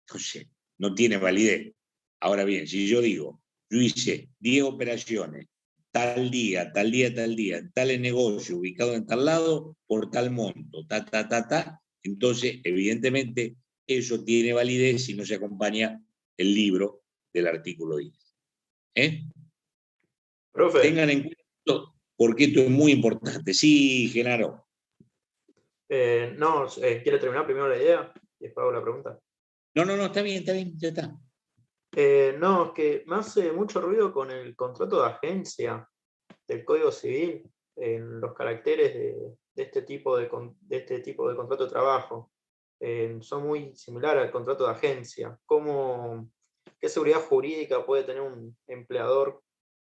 Entonces, no tiene validez. Ahora bien, si yo digo, yo hice 10 operaciones, tal día, en tal negocio, ubicado en tal lado, por tal monto, entonces, evidentemente, eso tiene validez si no se acompaña el libro del artículo 10. Profe. Tengan en cuenta esto, porque esto es muy importante. Sí, Genaro. ¿Quiere terminar primero la idea y después hago la pregunta? No, está bien, ya está. No, es que me hace mucho ruido con el contrato de agencia del Código Civil, en los caracteres de este tipo de contrato de trabajo. Son muy similares al contrato de agencia. ¿Qué seguridad jurídica puede tener un empleador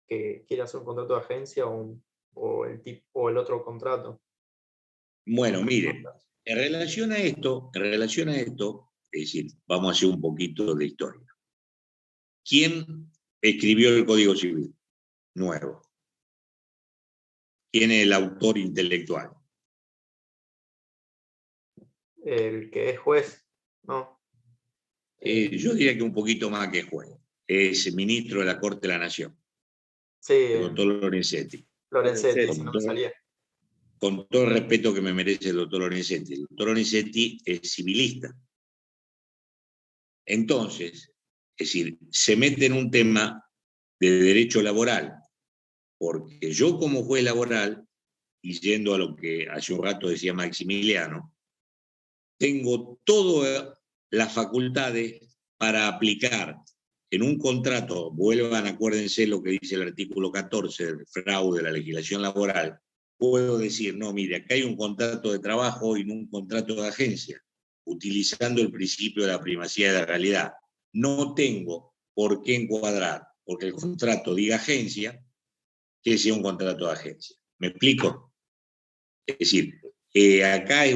que quiere hacer un contrato de agencia o el otro contrato? Bueno, mire, en relación a esto, es decir, vamos a hacer un poquito de historia. ¿Quién escribió el Código Civil nuevo? ¿Quién es el autor intelectual? el que es juez, ¿no? Yo diría que un poquito más que juez. Es ministro de la Corte de la Nación, Sí, el doctor Lorenzetti. Lorenzetti, si Con no me todo, salía. con todo el respeto que me merece el doctor Lorenzetti. El doctor Lorenzetti es civilista. Entonces, es decir, se mete en un tema de derecho laboral, porque yo como juez laboral, y yendo a lo que hace un rato decía Maximiliano, tengo todas las facultades para aplicar en un contrato, vuelvan, acuérdense lo que dice el artículo 14 del fraude de la legislación laboral, puedo decir, no, mire, acá hay un contrato de trabajo y no un contrato de agencia, utilizando el principio de la primacía de la realidad. No tengo por qué encuadrar, porque el contrato diga agencia, que sea un contrato de agencia. ¿Me explico? Es decir, acá hay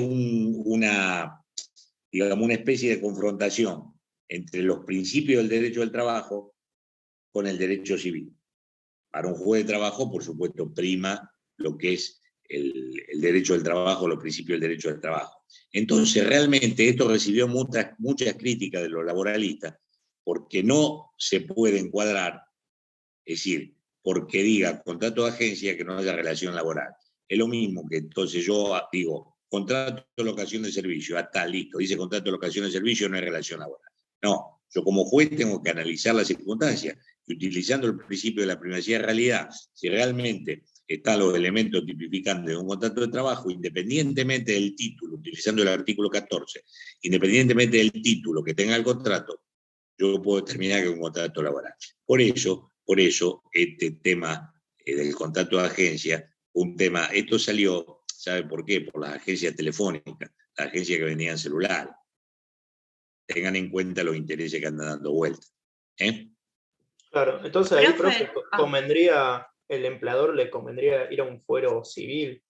digamos, una especie de confrontación entre los principios del derecho del trabajo con el derecho civil. Para un juez de trabajo, por supuesto, prima lo que es el derecho del trabajo, los principios del derecho del trabajo. Entonces, realmente esto recibió muchas críticas de los laboralistas, porque no se puede encuadrar, es decir, porque diga contrato de agencia que no haya relación laboral. Es lo mismo que entonces yo digo, contrato de locación de servicio, está listo, dice contrato de locación de servicio, no hay relación laboral. No, yo como juez tengo que analizar las circunstancias y utilizando el principio de la primacía de realidad, si realmente están los elementos tipificantes de un contrato de trabajo, independientemente del título, utilizando el artículo 14, independientemente del título que tenga el contrato, yo puedo determinar que es un contrato laboral. Por eso este tema del contrato de agencia, un tema, esto salió, ¿sabe por qué? Por las agencias telefónicas, las agencias que vendían celular. Tengan en cuenta los intereses que andan dando vuelta. Claro, entonces ahí, Profe, profe, convendría, el empleador le convendría ir a un fuero civil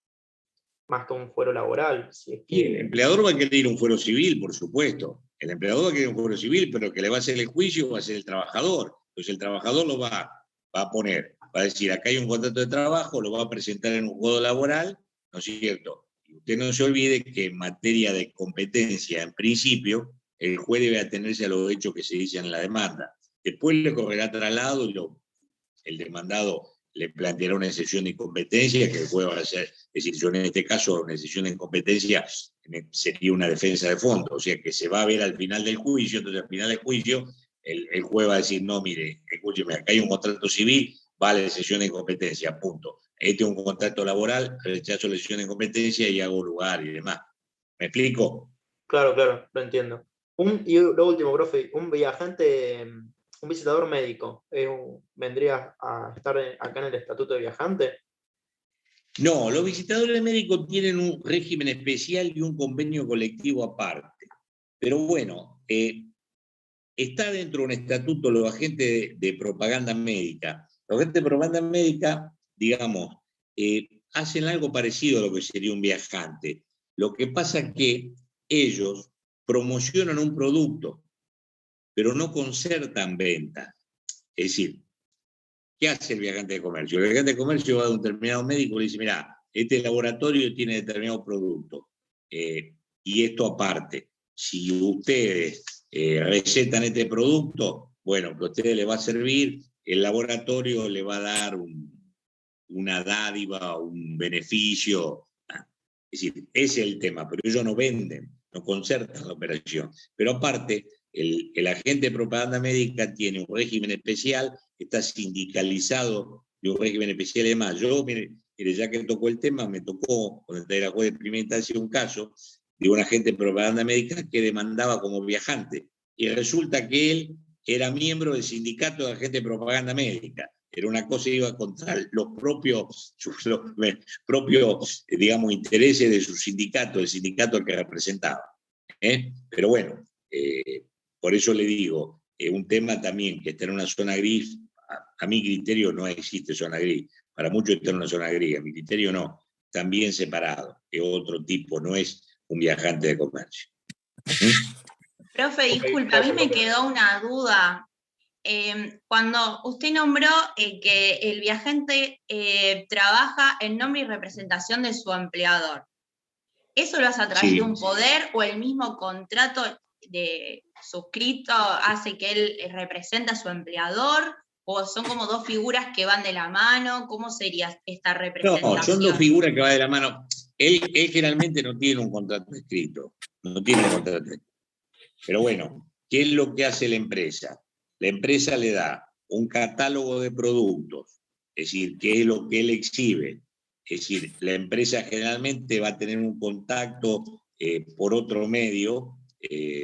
más que un fuero laboral. Si es Y el que... empleador va a querer ir a un fuero civil, por supuesto. El empleador va a querer un fuero civil, pero que le va a hacer el juicio va a ser el trabajador. Entonces el trabajador lo va a poner, va a decir, acá hay un contrato de trabajo, lo va a presentar en un juego laboral, ¿no es cierto? Y usted no se olvide que en materia de competencia, en principio, el juez debe atenerse a los hechos que se dicen en la demanda. Después le correrá traslado y el demandado le planteará una excepción de incompetencia que el juez va a hacer. Es decir, yo en este caso, una excepción de incompetencia sería una defensa de fondo, o sea que se va a ver al final del juicio, entonces al final del juicio el juez va a decir, no, mire, escúcheme, acá hay un contrato civil, vale excepción de incompetencia, punto. Este es un contrato laboral, rechazo la excepción de incompetencia y hago lugar y demás. ¿Me explico? Claro, claro, lo entiendo. Y lo último, profe, un viajante, un visitador médico, ¿vendría a estar acá en el estatuto de viajante? No, los visitadores médicos tienen un régimen especial y un convenio colectivo aparte. Pero bueno, está dentro de un estatuto los agentes de propaganda médica. Los agentes de propaganda médica, digamos, hacen algo parecido a lo que sería un viajante. Lo que pasa es que ellos promocionan un producto, pero no concertan ventas. Es decir, ¿qué hace el viajante de comercio? El viajante de comercio va a un determinado médico y le dice, mira, este laboratorio tiene determinado producto, y esto aparte. Si ustedes recetan este producto, bueno, que a ustedes les va a servir, el laboratorio le va a dar una dádiva, un beneficio. Es decir, ese es el tema, pero ellos no venden, no concertan la operación. Pero aparte, el agente de propaganda médica tiene un régimen especial, está sindicalizado de un régimen especial y demás. Yo, mire, ya que tocó el tema, me tocó, cuando era juez de primera instancia, un caso de un agente de propaganda médica que demandaba como viajante. Y resulta que él era miembro del sindicato de agentes de propaganda médica. Era una cosa que iba contra los propios digamos, intereses de su sindicato, el sindicato al que representaba. Pero bueno, por eso le digo, un tema también que está en una zona gris, a mi criterio no existe zona gris, para muchos está en una zona gris, a mi criterio no, también separado, es otro tipo, no es un viajante de comercio. Profe, disculpe, a mí me quedó una duda. Cuando usted nombró que el viajante trabaja en nombre y representación de su empleador, ¿eso lo hace a través Sí. de un poder o el mismo contrato de suscrito hace que él represente a su empleador? ¿O son como dos figuras que van de la mano? ¿Cómo sería esta No, representación? son dos figuras que van de la mano. Él generalmente no tiene un contrato escrito, no tiene un contrato escrito. Pero bueno, ¿qué es lo que hace la empresa? La empresa le da un catálogo de productos, es decir, qué es lo que él exhibe. Es decir, la empresa generalmente va a tener un contacto por otro medio,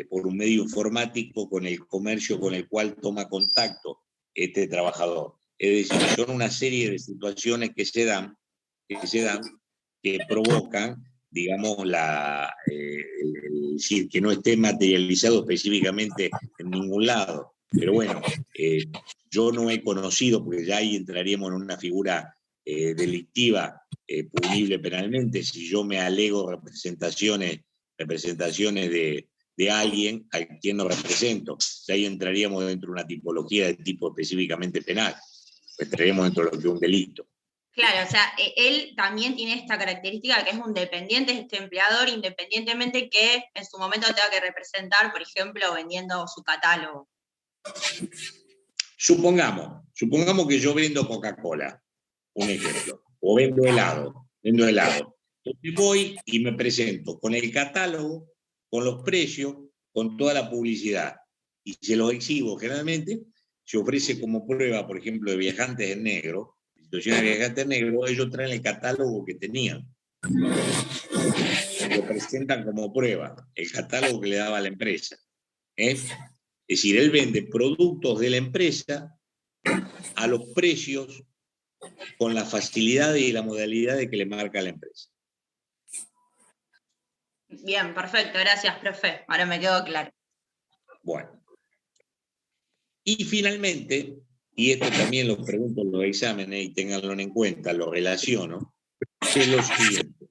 por un medio informático con el comercio con el cual toma contacto este trabajador. Es decir, son una serie de situaciones que se dan, que provocan, digamos, decir, que no esté materializado específicamente en ningún lado. Pero bueno, yo no he conocido, porque ya ahí entraríamos en una figura delictiva, punible penalmente, si yo me alego representaciones de alguien a quien no represento. Ya ahí entraríamos dentro de una tipología de tipo específicamente penal. Entraríamos dentro de lo que es un delito. Claro, o sea, él también tiene esta característica que es un dependiente, este empleador, independientemente que en su momento tenga que representar, por ejemplo, vendiendo su catálogo. Supongamos que yo vendo Coca-Cola, un ejemplo, o vendo helado. Entonces voy y me presento con el catálogo, con los precios, con toda la publicidad, y se los exhibo. Generalmente se ofrece como prueba, por ejemplo, de viajantes en negro, situaciones de viajantes en negro, ellos traen el catálogo que tenían. Lo presentan como prueba, el catálogo que le daba la empresa. Es decir, él vende productos de la empresa a los precios con la facilidad y la modalidad de que le marca la empresa. Bien, perfecto, gracias, profe. Ahora me quedó claro. Bueno. Y finalmente, y esto también lo pregunto en los exámenes y ténganlo en cuenta, lo relaciono, es lo siguiente.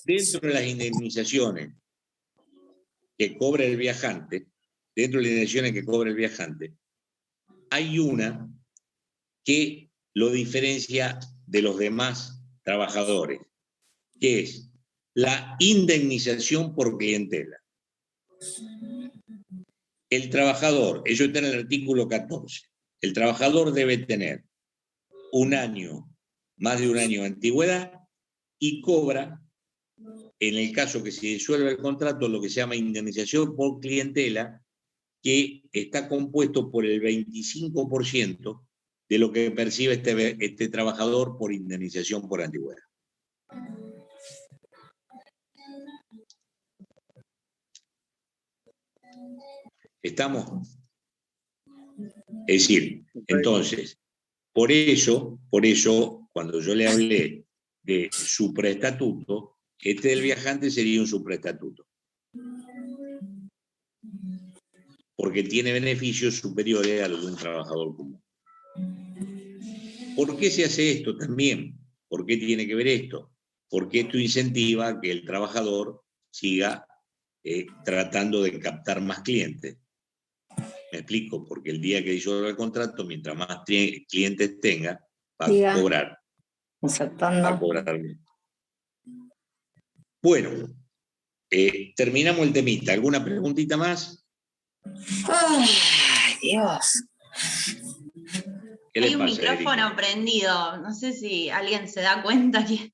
Dentro de las indemnizaciones que cobra el viajante, hay una que lo diferencia de los demás trabajadores, que es la indemnización por clientela. El trabajador, eso está en el artículo 14, el trabajador debe tener más de un año de antigüedad y cobra, en el caso que se disuelva el contrato, lo que se llama indemnización por clientela, que está compuesto por el 25% de lo que percibe este trabajador por indemnización por antigüedad. ¿Estamos? Es decir, entonces, por eso, cuando yo le hablé de supraestatuto, este del viajante sería un supraestatuto. Porque tiene beneficios superiores a los de un trabajador común. ¿Por qué se hace esto también? ¿Por qué tiene que ver esto? Porque esto incentiva que el trabajador siga tratando de captar más clientes. Me explico, porque el día que disuelva el contrato, mientras más clientes tenga, va a cobrar. Va a cobrar bien. Bueno, terminamos el temita. ¿Alguna preguntita más? Ay, Dios. Hay un micrófono prendido, no sé si alguien se da cuenta que...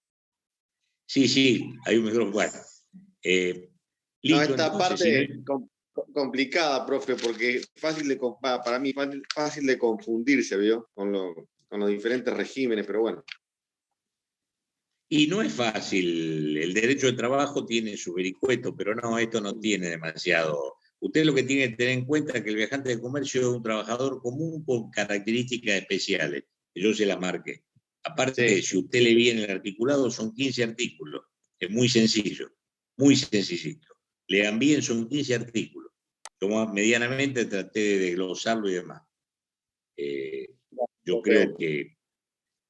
Sí, hay un micrófono. Bueno, listo, esta entonces, parte complicada, profe, porque para mí fácil de confundirse, ¿vio? Con los diferentes regímenes, pero bueno. Y no es fácil, el derecho de trabajo tiene su vericueto, pero no, esto no tiene demasiado. Usted lo que tiene que tener en cuenta es que el viajante de comercio es un trabajador común con características especiales, que yo se las marqué. Aparte, si usted le viene el articulado, son 15 artículos, es muy sencillo, muy sencillito. Lean bien, son 15 artículos. Yo medianamente traté de desglosarlo y demás. Yo creo que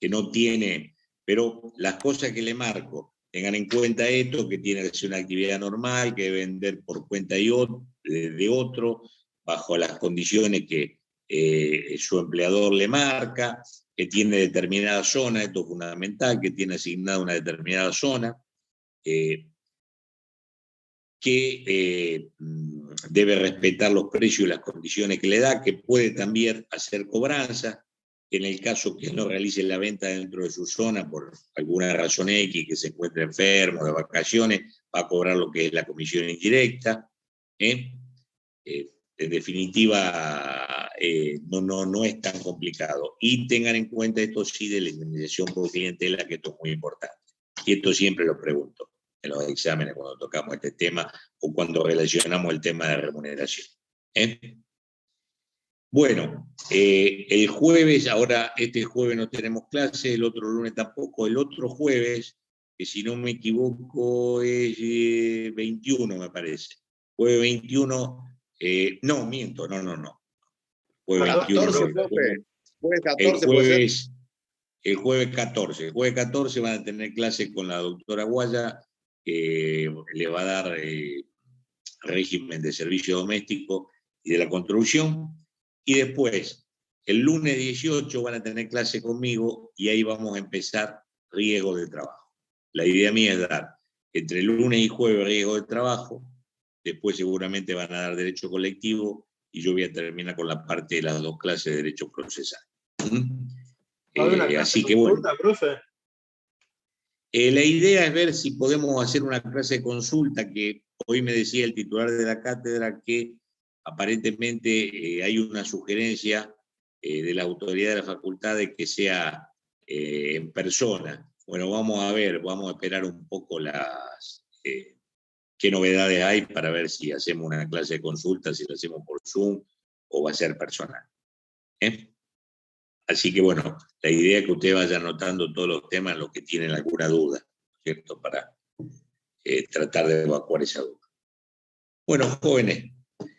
no tiene... Pero las cosas que le marco, tengan en cuenta esto, que tiene que ser una actividad normal, que debe vender por cuenta de otro, bajo las condiciones que su empleador le marca, que tiene determinada zona, esto es fundamental, que tiene asignada una determinada zona. que debe respetar los precios y las condiciones que le da, que puede también hacer cobranza, en el caso que no realice la venta dentro de su zona por alguna razón X, que se encuentre enfermo, de vacaciones, va a cobrar lo que es la comisión indirecta. En definitiva, no es tan complicado. Y tengan en cuenta esto sí de la indemnización por clientela, que esto es muy importante. Y esto siempre lo pregunto en los exámenes cuando tocamos este tema o cuando relacionamos el tema de remuneración. Bueno, el jueves, ahora este jueves no tenemos clase, el otro lunes tampoco, el otro jueves, que si no me equivoco es 21 me parece. Jueves 21, no, miento, no. Jueves 21, 14, profe. Jueves 14 puede ser. El jueves 14. El jueves 14 van a tener clase con la doctora Guaya, que le va a dar régimen de servicio doméstico y de la construcción. Y después, el lunes 18 van a tener clase conmigo y ahí vamos a empezar riesgo de trabajo. La idea mía es dar entre lunes y jueves riesgo de trabajo, después seguramente van a dar derecho colectivo y yo voy a terminar con la parte de las 2 clases de derecho procesal. Así que bueno. Profe. La idea es ver si podemos hacer una clase de consulta, que hoy me decía el titular de la cátedra que aparentemente hay una sugerencia de la autoridad de la facultad de que sea en persona. Bueno, vamos a ver, vamos a esperar un poco qué novedades hay para ver si hacemos una clase de consulta, si la hacemos por Zoom o va a ser personal. Así que bueno, la idea es que usted vaya anotando todos los temas en los que tienen alguna duda, ¿cierto? Para tratar de evacuar esa duda. Bueno, jóvenes,